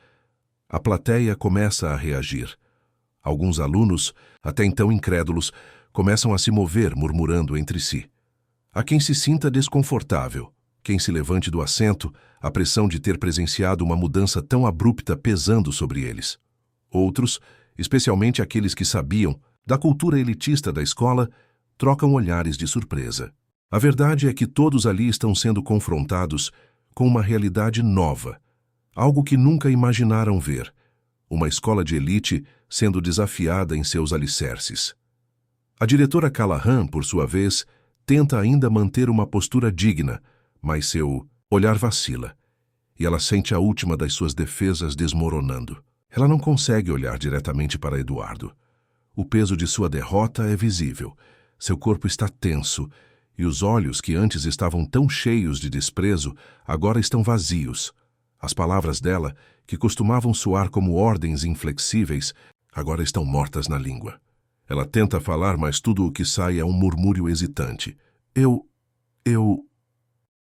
A plateia começa a reagir. Alguns alunos, até então incrédulos, começam a se mover, murmurando entre si. Há quem se sinta desconfortável, quem se levante do assento, a pressão de ter presenciado uma mudança tão abrupta pesando sobre eles. Outros, especialmente aqueles que sabiam da cultura elitista da escola, trocam olhares de surpresa. A verdade é que todos ali estão sendo confrontados com uma realidade nova, algo que nunca imaginaram ver, uma escola de elite sendo desafiada em seus alicerces. A diretora Callahan, por sua vez, tenta ainda manter uma postura digna, mas seu olhar vacila, e ela sente a última das suas defesas desmoronando. Ela não consegue olhar diretamente para Eduardo. O peso de sua derrota é visível, seu corpo está tenso, e os olhos que antes estavam tão cheios de desprezo, agora estão vazios. As palavras dela, que costumavam soar como ordens inflexíveis, agora estão mortas na língua. Ela tenta falar, mas tudo o que sai é um murmúrio hesitante. Eu...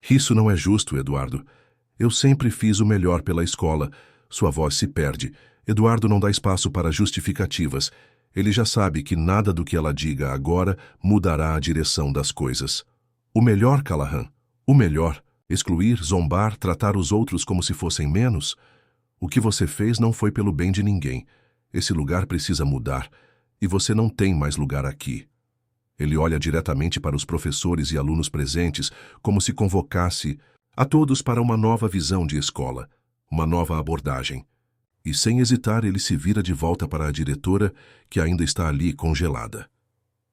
Isso não é justo, Eduardo. Eu sempre fiz o melhor pela escola. Sua voz se perde. Eduardo não dá espaço para justificativas. Ele já sabe que nada do que ela diga agora mudará a direção das coisas. O melhor, Callahan. O melhor. Excluir, zombar, tratar os outros como se fossem menos? O que você fez não foi pelo bem de ninguém. Esse lugar precisa mudar. E você não tem mais lugar aqui. Ele olha diretamente para os professores e alunos presentes, como se convocasse a todos para uma nova visão de escola, uma nova abordagem. E sem hesitar ele se vira de volta para a diretora, que ainda está ali congelada.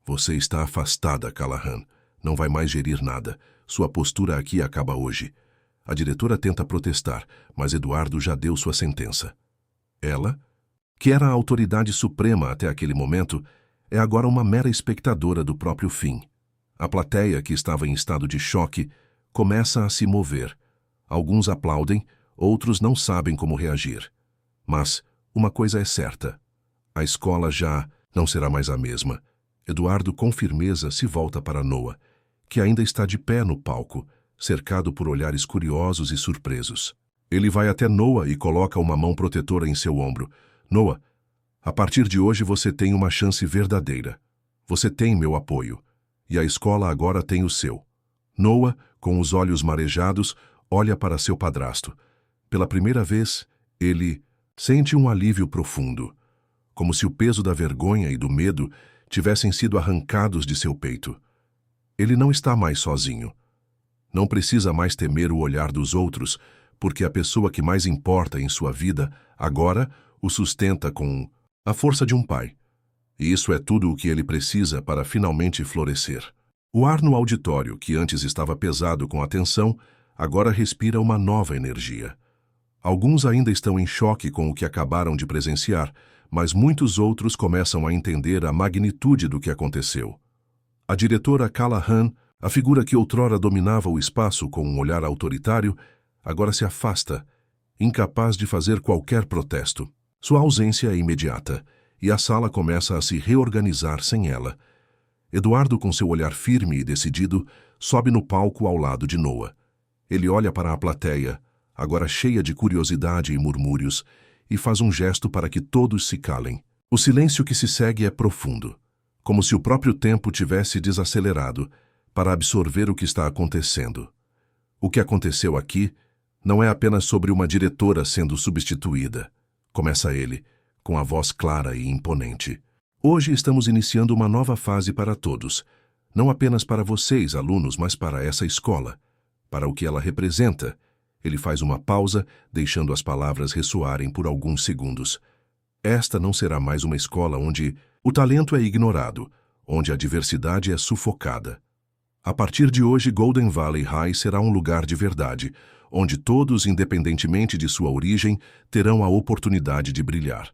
Você está afastada, Callahan. Não vai mais gerir nada. Sua postura aqui acaba hoje. A diretora tenta protestar, mas Eduardo já deu sua sentença. Ela, que era a autoridade suprema até aquele momento, é agora uma mera espectadora do próprio fim. A plateia, que estava em estado de choque, começa a se mover. Alguns aplaudem, outros não sabem como reagir. Mas uma coisa é certa. A escola já não será mais a mesma. Eduardo, com firmeza, se volta para Noah, que ainda está de pé no palco, cercado por olhares curiosos e surpresos. Ele vai até Noah e coloca uma mão protetora em seu ombro. Noah, a partir de hoje você tem uma chance verdadeira. Você tem meu apoio. E a escola agora tem o seu. Noah, com os olhos marejados, olha para seu padrasto. Pela primeira vez, ele sente um alívio profundo, como se o peso da vergonha e do medo tivessem sido arrancados de seu peito. Ele não está mais sozinho. Não precisa mais temer o olhar dos outros, porque a pessoa que mais importa em sua vida, agora, o sustenta com a força de um pai. E isso é tudo o que ele precisa para finalmente florescer. O ar no auditório, que antes estava pesado com a tensão, agora respira uma nova energia. Alguns ainda estão em choque com o que acabaram de presenciar, mas muitos outros começam a entender a magnitude do que aconteceu. A diretora Callahan, a figura que outrora dominava o espaço com um olhar autoritário, agora se afasta, incapaz de fazer qualquer protesto. Sua ausência é imediata, e a sala começa a se reorganizar sem ela. Eduardo, com seu olhar firme e decidido, sobe no palco ao lado de Noah. Ele olha para a plateia, agora cheia de curiosidade e murmúrios, e faz um gesto para que todos se calem. O silêncio que se segue é profundo, como se o próprio tempo tivesse desacelerado para absorver o que está acontecendo. O que aconteceu aqui não é apenas sobre uma diretora sendo substituída, começa ele, com a voz clara e imponente. Hoje estamos iniciando uma nova fase para todos, não apenas para vocês, alunos, mas para essa escola, para o que ela representa. Ele faz uma pausa, deixando as palavras ressoarem por alguns segundos. Esta não será mais uma escola onde o talento é ignorado, onde a diversidade é sufocada. A partir de hoje, Golden Valley High será um lugar de verdade, onde todos, independentemente de sua origem, terão a oportunidade de brilhar,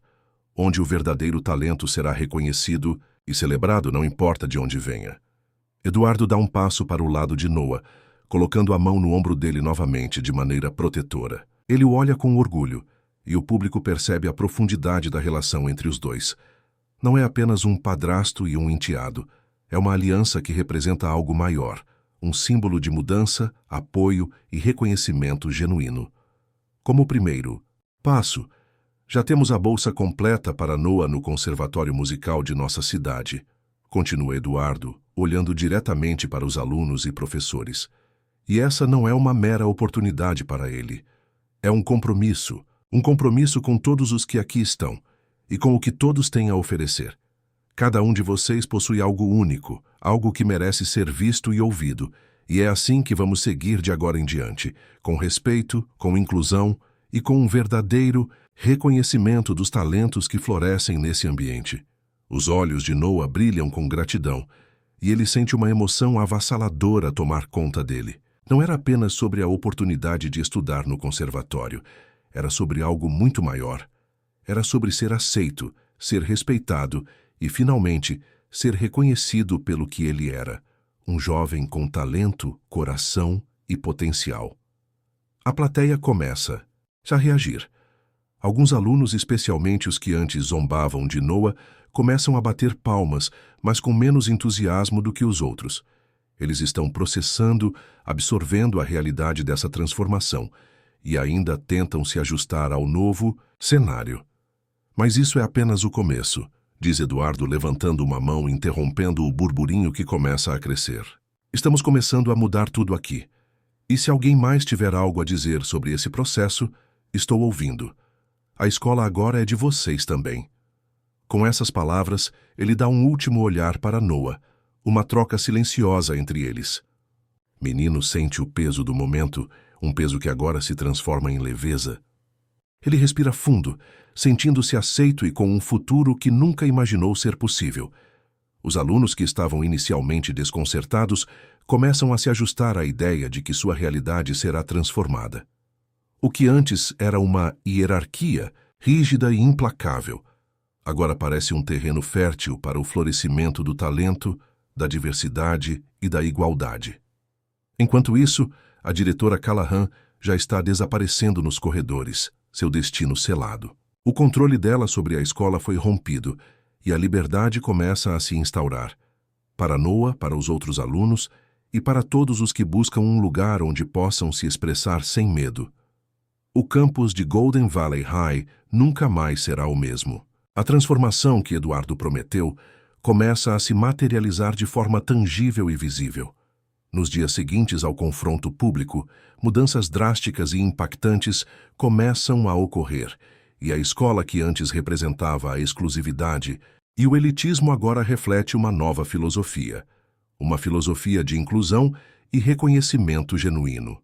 onde o verdadeiro talento será reconhecido e celebrado, não importa de onde venha. Eduardo dá um passo para o lado de Noah, colocando a mão no ombro dele novamente de maneira protetora. Ele o olha com orgulho, e o público percebe a profundidade da relação entre os dois. Não é apenas um padrasto e um enteado, é uma aliança que representa algo maior, um símbolo de mudança, apoio e reconhecimento genuíno. Como primeiro passo, já temos a bolsa completa para Noah no Conservatório Musical de nossa cidade, continua Eduardo, olhando diretamente para os alunos e professores. E essa não é uma mera oportunidade para ele. É um compromisso com todos os que aqui estão e com o que todos têm a oferecer. Cada um de vocês possui algo único, algo que merece ser visto e ouvido, e é assim que vamos seguir de agora em diante, com respeito, com inclusão e com um verdadeiro reconhecimento dos talentos que florescem nesse ambiente. Os olhos de Noah brilham com gratidão, e ele sente uma emoção avassaladora tomar conta dele. Não era apenas sobre a oportunidade de estudar no conservatório, era sobre algo muito maior. Era sobre ser aceito, ser respeitado e, finalmente, ser reconhecido pelo que ele era, um jovem com talento, coração e potencial. A plateia começa a reagir. Alguns alunos, especialmente os que antes zombavam de Noah, começam a bater palmas, mas com menos entusiasmo do que os outros. Eles estão processando, absorvendo a realidade dessa transformação e ainda tentam se ajustar ao novo cenário. Mas isso é apenas o começo, diz Eduardo, levantando uma mão e interrompendo o burburinho que começa a crescer. Estamos começando a mudar tudo aqui. E se alguém mais tiver algo a dizer sobre esse processo, estou ouvindo. A escola agora é de vocês também. Com essas palavras, ele dá um último olhar para Noah, uma troca silenciosa entre eles. Menino sente o peso do momento, um peso que agora se transforma em leveza. Ele respira fundo, sentindo-se aceito e com um futuro que nunca imaginou ser possível. Os alunos que estavam inicialmente desconcertados começam a se ajustar à ideia de que sua realidade será transformada. O que antes era uma hierarquia rígida e implacável, agora parece um terreno fértil para o florescimento do talento, da diversidade e da igualdade. Enquanto isso, a diretora Callahan já está desaparecendo nos corredores, seu destino selado. O controle dela sobre a escola foi rompido e a liberdade começa a se instaurar. Para Noah, para os outros alunos e para todos os que buscam um lugar onde possam se expressar sem medo. O campus de Golden Valley High nunca mais será o mesmo. A transformação que Eduardo prometeu começa a se materializar de forma tangível e visível. Nos dias seguintes ao confronto público, mudanças drásticas e impactantes começam a ocorrer, e a escola que antes representava a exclusividade e o elitismo agora reflete uma nova filosofia, uma filosofia de inclusão e reconhecimento genuíno.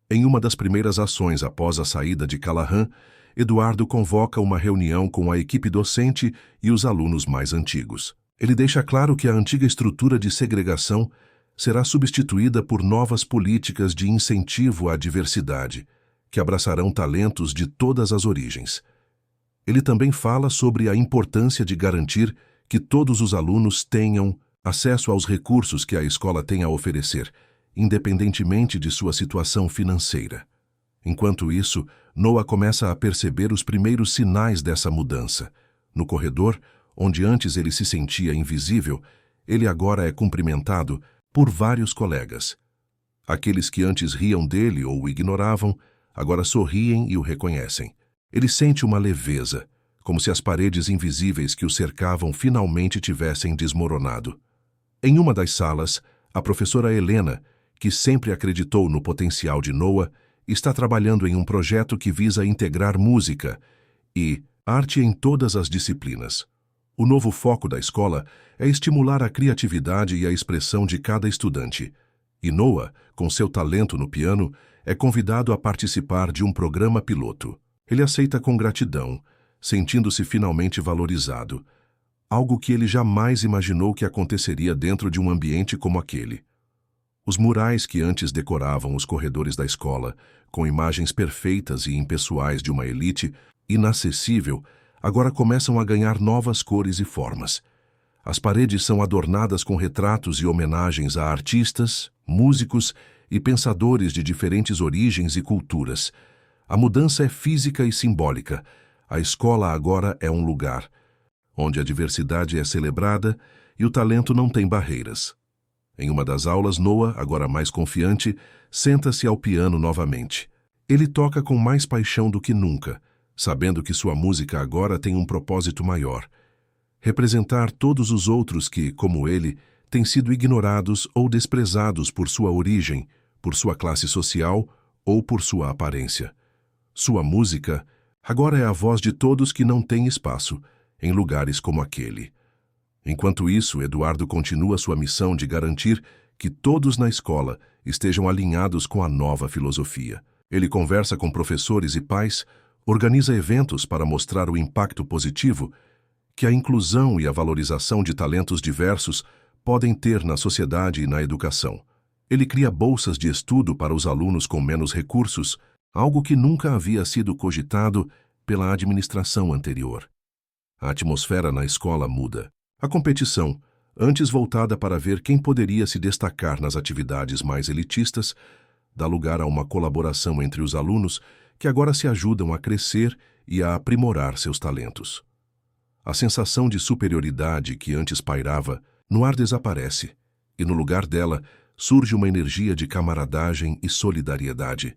Em uma das primeiras ações após a saída de Callahan, Eduardo convoca uma reunião com a equipe docente e os alunos mais antigos. Ele deixa claro que a antiga estrutura de segregação será substituída por novas políticas de incentivo à diversidade, que abraçarão talentos de todas as origens. Ele também fala sobre a importância de garantir que todos os alunos tenham acesso aos recursos que a escola tem a oferecer, independentemente de sua situação financeira. Enquanto isso, Noah começa a perceber os primeiros sinais dessa mudança. No corredor, onde antes ele se sentia invisível, ele agora é cumprimentado por vários colegas. Aqueles que antes riam dele ou o ignoravam, agora sorriem e o reconhecem. Ele sente uma leveza, como se as paredes invisíveis que o cercavam finalmente tivessem desmoronado. Em uma das salas, a professora Helena, que sempre acreditou no potencial de Noah, está trabalhando em um projeto que visa integrar música e arte em todas as disciplinas. O novo foco da escola é estimular a criatividade e a expressão de cada estudante. E Noah, com seu talento no piano, é convidado a participar de um programa piloto. Ele aceita com gratidão, sentindo-se finalmente valorizado, algo que ele jamais imaginou que aconteceria dentro de um ambiente como aquele. Os murais que antes decoravam os corredores da escola, com imagens perfeitas e impessoais de uma elite inacessível, agora começam a ganhar novas cores e formas. As paredes são adornadas com retratos e homenagens a artistas, músicos e pensadores de diferentes origens e culturas. A mudança é física e simbólica. A escola agora é um lugar onde a diversidade é celebrada e o talento não tem barreiras. Em uma das aulas, Noah, agora mais confiante, senta-se ao piano novamente. Ele toca com mais paixão do que nunca, sabendo que sua música agora tem um propósito maior: representar todos os outros que, como ele, têm sido ignorados ou desprezados por sua origem, por sua classe social ou por sua aparência. Sua música agora é a voz de todos que não têm espaço em lugares como aquele. Enquanto isso, Eduardo continua sua missão de garantir que todos na escola estejam alinhados com a nova filosofia. Ele conversa com professores e pais, organiza eventos para mostrar o impacto positivo que a inclusão e a valorização de talentos diversos podem ter na sociedade e na educação. Ele cria bolsas de estudo para os alunos com menos recursos, algo que nunca havia sido cogitado pela administração anterior. A atmosfera na escola muda. A competição, antes voltada para ver quem poderia se destacar nas atividades mais elitistas, dá lugar a uma colaboração entre os alunos que agora se ajudam a crescer e a aprimorar seus talentos. A sensação de superioridade que antes pairava no ar desaparece, e no lugar dela surge uma energia de camaradagem e solidariedade.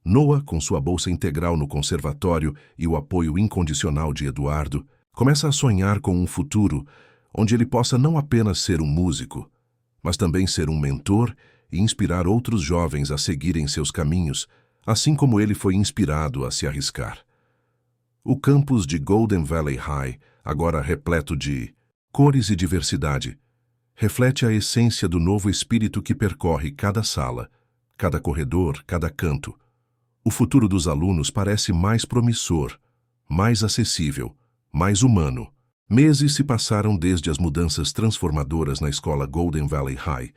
Noah, com sua bolsa integral no conservatório e o apoio incondicional de Eduardo, começa a sonhar com um futuro onde ele possa não apenas ser um músico, mas também ser um mentor e inspirar outros jovens a seguirem seus caminhos, assim como ele foi inspirado a se arriscar. O campus de Golden Valley High, agora repleto de cores e diversidade, reflete a essência do novo espírito que percorre cada sala, cada corredor, cada canto. O futuro dos alunos parece mais promissor, mais acessível, mais humano. Meses se passaram desde as mudanças transformadoras na escola Golden Valley High,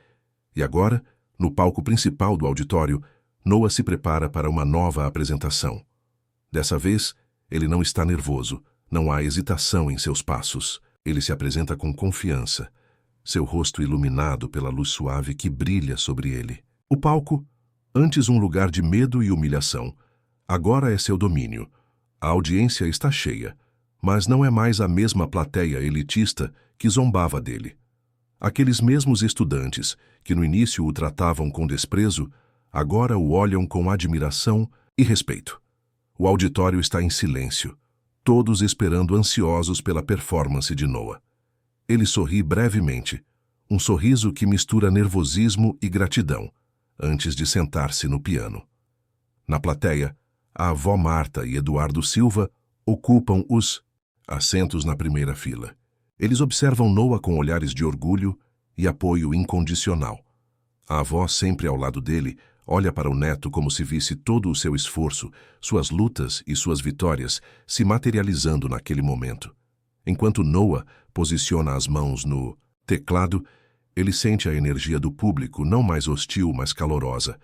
e agora, no palco principal do auditório, Noah se prepara para uma nova apresentação. Dessa vez, ele não está nervoso, não há hesitação em seus passos. Ele se apresenta com confiança, seu rosto iluminado pela luz suave que brilha sobre ele. O palco, antes um lugar de medo e humilhação, agora é seu domínio. A audiência está cheia, mas não é mais a mesma plateia elitista que zombava dele. Aqueles mesmos estudantes, que no início o tratavam com desprezo, agora o olham com admiração e respeito. O auditório está em silêncio, todos esperando ansiosos pela performance de Noah. Ele sorri brevemente, um sorriso que mistura nervosismo e gratidão, antes de sentar-se no piano. Na plateia, a avó Marta e Eduardo Silva ocupam os assentos na primeira fila. Eles observam Noah com olhares de orgulho e apoio incondicional. A avó, sempre ao lado dele, olha para o neto como se visse todo o seu esforço, suas lutas e suas vitórias se materializando naquele momento. Enquanto Noah posiciona as mãos no teclado, ele sente a energia do público, não mais hostil, mas calorosa.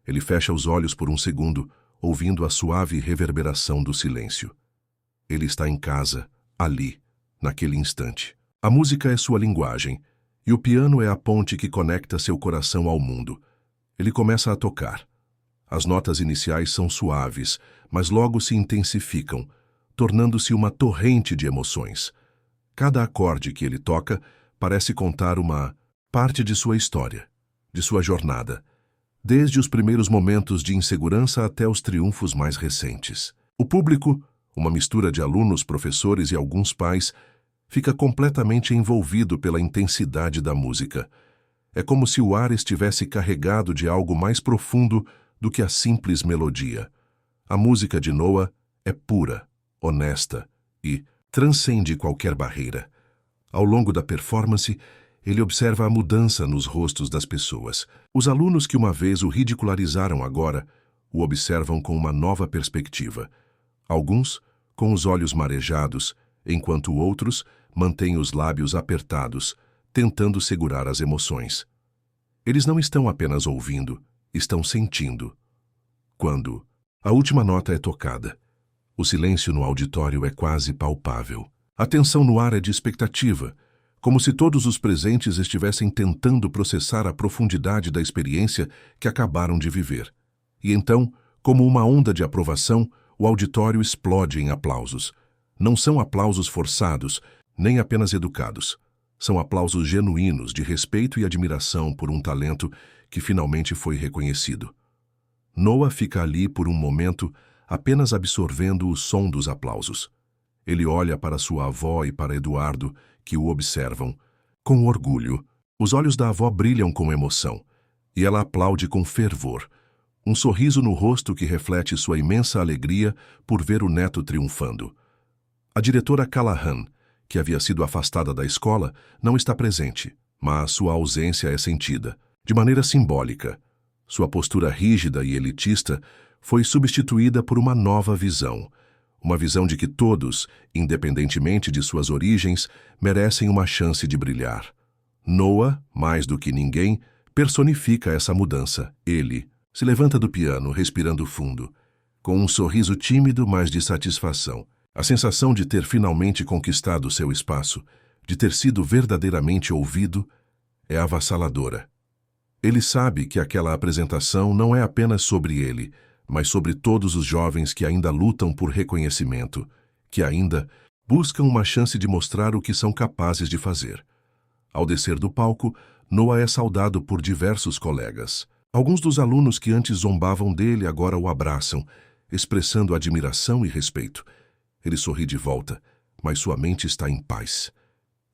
Ele fecha os olhos por um segundo, ouvindo a suave reverberação do silêncio. Ele está em casa, ali, naquele instante. A música é sua linguagem, e o piano é a ponte que conecta seu coração ao mundo. Ele começa a tocar. As notas iniciais são suaves, mas logo se intensificam, tornando-se uma torrente de emoções. Cada acorde que ele toca parece contar uma parte de sua história, de sua jornada, desde os primeiros momentos de insegurança até os triunfos mais recentes. O público, uma mistura de alunos, professores e alguns pais, fica completamente envolvido pela intensidade da música. É como se o ar estivesse carregado de algo mais profundo do que a simples melodia. A música de Noah é pura, honesta e transcende qualquer barreira. Ao longo da performance, ele observa a mudança nos rostos das pessoas. Os alunos que uma vez o ridicularizaram agora o observam com uma nova perspectiva. Alguns com os olhos marejados, enquanto outros mantêm os lábios apertados, tentando segurar as emoções. Eles não estão apenas ouvindo, estão sentindo. Quando a última nota é tocada, o silêncio no auditório é quase palpável. A tensão no ar é de expectativa, como se todos os presentes estivessem tentando processar a profundidade da experiência que acabaram de viver. E então, como uma onda de aprovação, o auditório explode em aplausos. Não são aplausos forçados, nem apenas educados. São aplausos genuínos de respeito e admiração por um talento que finalmente foi reconhecido. Noah fica ali por um momento, apenas absorvendo o som dos aplausos. Ele olha para sua avó e para Eduardo, que o observam. Com orgulho, os olhos da avó brilham com emoção, e ela aplaude com fervor, um sorriso no rosto que reflete sua imensa alegria por ver o neto triunfando. A diretora Callahan, que havia sido afastada da escola, não está presente, mas sua ausência é sentida, de maneira simbólica. Sua postura rígida e elitista foi substituída por uma nova visão, uma visão de que todos, independentemente de suas origens, merecem uma chance de brilhar. Noah, mais do que ninguém, personifica essa mudança. Ele se levanta do piano, respirando fundo, com um sorriso tímido, mas de satisfação. A sensação de ter finalmente conquistado seu espaço, de ter sido verdadeiramente ouvido, é avassaladora. Ele sabe que aquela apresentação não é apenas sobre ele, mas sobre todos os jovens que ainda lutam por reconhecimento, que ainda buscam uma chance de mostrar o que são capazes de fazer. Ao descer do palco, Noah é saudado por diversos colegas. Alguns dos alunos que antes zombavam dele agora o abraçam, expressando admiração e respeito. Ele sorri de volta, mas sua mente está em paz.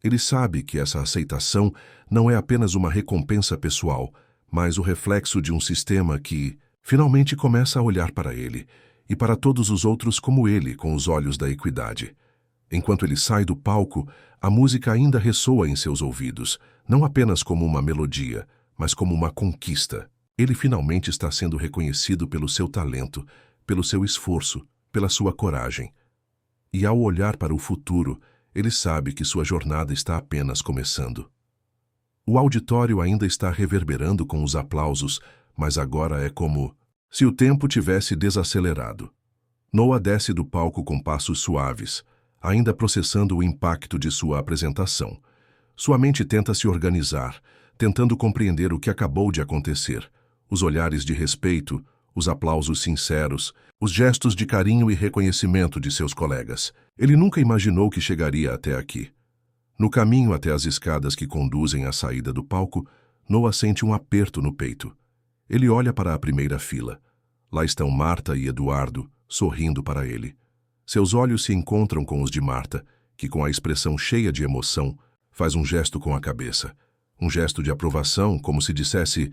Ele sabe que essa aceitação não é apenas uma recompensa pessoal, mas o reflexo de um sistema que finalmente começa a olhar para ele e para todos os outros como ele, com os olhos da equidade. Enquanto ele sai do palco, a música ainda ressoa em seus ouvidos, não apenas como uma melodia, mas como uma conquista. Ele finalmente está sendo reconhecido pelo seu talento, pelo seu esforço, pela sua coragem. E ao olhar para o futuro, ele sabe que sua jornada está apenas começando. O auditório ainda está reverberando com os aplausos, mas agora é como se o tempo tivesse desacelerado. Noah desce do palco com passos suaves, ainda processando o impacto de sua apresentação. Sua mente tenta se organizar, tentando compreender o que acabou de acontecer. Os olhares de respeito, os aplausos sinceros, os gestos de carinho e reconhecimento de seus colegas. Ele nunca imaginou que chegaria até aqui. No caminho até as escadas que conduzem à saída do palco, Noah sente um aperto no peito. Ele olha para a primeira fila. Lá estão Marta e Eduardo, sorrindo para ele. Seus olhos se encontram com os de Marta, que com a expressão cheia de emoção, faz um gesto com a cabeça. Um gesto de aprovação, como se dissesse: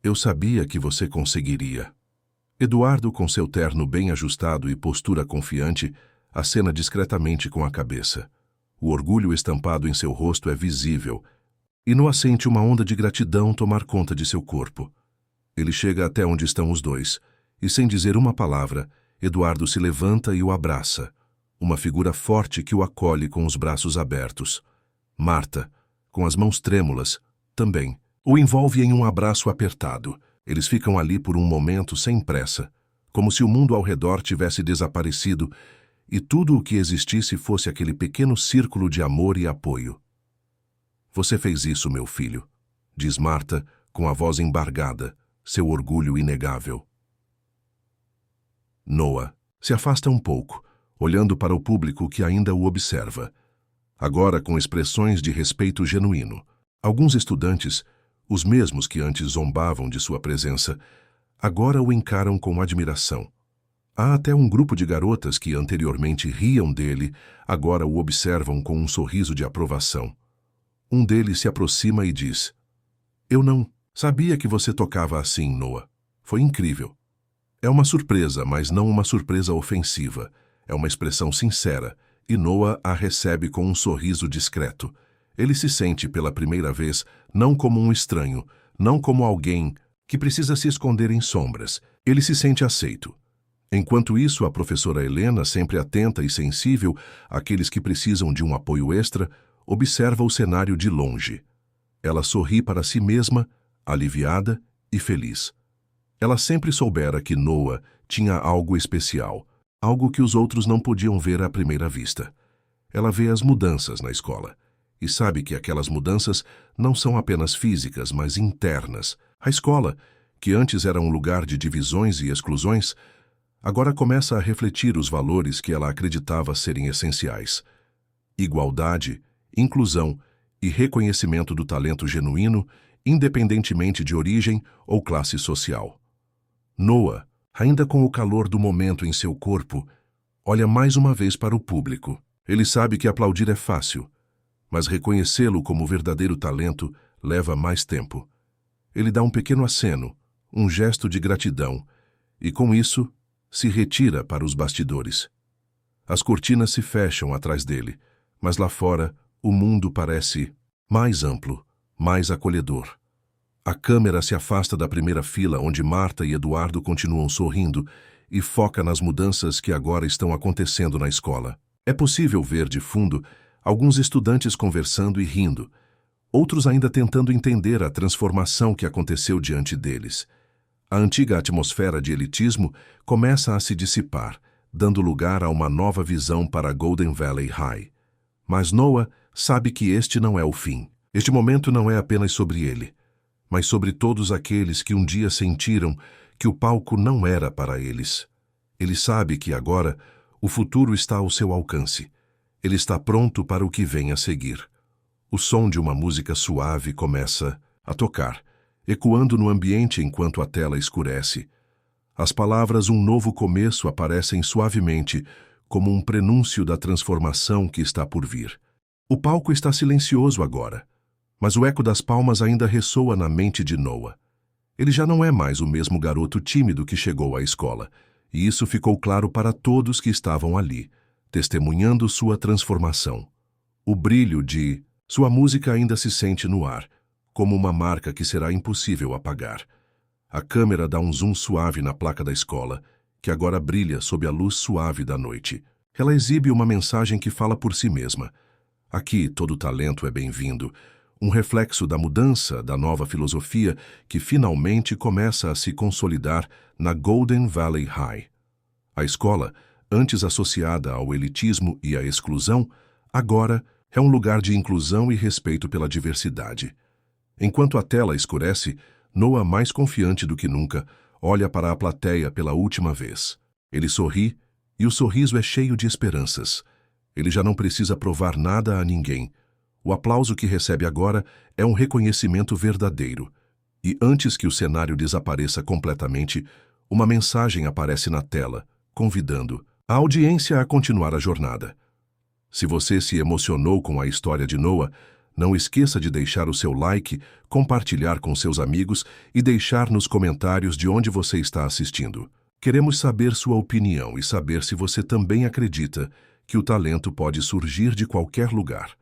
"Eu sabia que você conseguiria." Eduardo, com seu terno bem ajustado e postura confiante, acena discretamente com a cabeça. O orgulho estampado em seu rosto é visível, e Noah sente uma onda de gratidão tomar conta de seu corpo. Ele chega até onde estão os dois, e sem dizer uma palavra, Eduardo se levanta e o abraça, uma figura forte que o acolhe com os braços abertos. Marta, com as mãos trêmulas, também, o envolve em um abraço apertado. Eles ficam ali por um momento sem pressa, como se o mundo ao redor tivesse desaparecido e tudo o que existisse fosse aquele pequeno círculo de amor e apoio. "Você fez isso, meu filho", diz Marta, com a voz embargada, seu orgulho inegável. Noah se afasta um pouco, olhando para o público que ainda o observa, agora com expressões de respeito genuíno. Alguns estudantes, os mesmos que antes zombavam de sua presença, agora o encaram com admiração. Há até um grupo de garotas que anteriormente riam dele, agora o observam com um sorriso de aprovação. Um deles se aproxima e diz: "Eu não sabia que você tocava assim, Noah. Foi incrível." É uma surpresa, mas não uma surpresa ofensiva. É uma expressão sincera, e Noah a recebe com um sorriso discreto. Ele se sente pela primeira vez não como um estranho, não como alguém que precisa se esconder em sombras. Ele se sente aceito. Enquanto isso, a professora Helena, sempre atenta e sensível àqueles que precisam de um apoio extra, observa o cenário de longe. Ela sorri para si mesma, aliviada e feliz. Ela sempre soubera que Noah tinha algo especial, algo que os outros não podiam ver à primeira vista. Ela vê as mudanças na escola e sabe que aquelas mudanças não são apenas físicas, mas internas. A escola, que antes era um lugar de divisões e exclusões, agora começa a refletir os valores que ela acreditava serem essenciais: igualdade, inclusão e reconhecimento do talento genuíno, independentemente de origem ou classe social. Noah, ainda com o calor do momento em seu corpo, olha mais uma vez para o público. Ele sabe que aplaudir é fácil, mas reconhecê-lo como verdadeiro talento leva mais tempo. Ele dá um pequeno aceno, um gesto de gratidão, e com isso se retira para os bastidores. As cortinas se fecham atrás dele, mas lá fora o mundo parece mais amplo, mais acolhedor. A câmera se afasta da primeira fila, onde Marta e Eduardo continuam sorrindo, e foca nas mudanças que agora estão acontecendo na escola. É possível ver de fundo alguns estudantes conversando e rindo, outros ainda tentando entender a transformação que aconteceu diante deles. A antiga atmosfera de elitismo começa a se dissipar, dando lugar a uma nova visão para Golden Valley High. Mas Noah sabe que este não é o fim. Este momento não é apenas sobre ele, mas sobre todos aqueles que um dia sentiram que o palco não era para eles. Ele sabe que agora o futuro está ao seu alcance. Ele está pronto para o que vem a seguir. O som de uma música suave começa a tocar, ecoando no ambiente enquanto a tela escurece. As palavras "um novo começo" aparecem suavemente, como um prenúncio da transformação que está por vir. O palco está silencioso agora, mas o eco das palmas ainda ressoa na mente de Noah. Ele já não é mais o mesmo garoto tímido que chegou à escola, e isso ficou claro para todos que estavam ali, testemunhando sua transformação. O brilho de sua música ainda se sente no ar, como uma marca que será impossível apagar. A câmera dá um zoom suave na placa da escola, que agora brilha sob a luz suave da noite. Ela exibe uma mensagem que fala por si mesma. Aqui todo talento é bem-vindo, um reflexo da mudança, da nova filosofia que finalmente começa a se consolidar na Golden Valley High. A escola, antes associada ao elitismo e à exclusão, agora é um lugar de inclusão e respeito pela diversidade. Enquanto a tela escurece, Noah, mais confiante do que nunca, olha para a plateia pela última vez. Ele sorri, e o sorriso é cheio de esperanças. Ele já não precisa provar nada a ninguém. O aplauso que recebe agora é um reconhecimento verdadeiro. E antes que o cenário desapareça completamente, uma mensagem aparece na tela, convidando a audiência a continuar a jornada. Se você se emocionou com a história de Noah, não esqueça de deixar o seu like, compartilhar com seus amigos e deixar nos comentários de onde você está assistindo. Queremos saber sua opinião e saber se você também acredita que o talento pode surgir de qualquer lugar.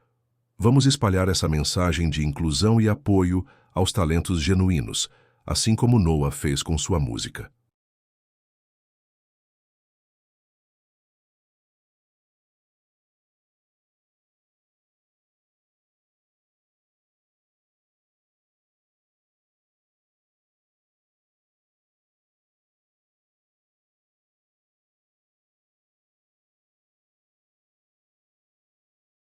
Vamos espalhar essa mensagem de inclusão e apoio aos talentos genuínos, assim como Noah fez com sua música.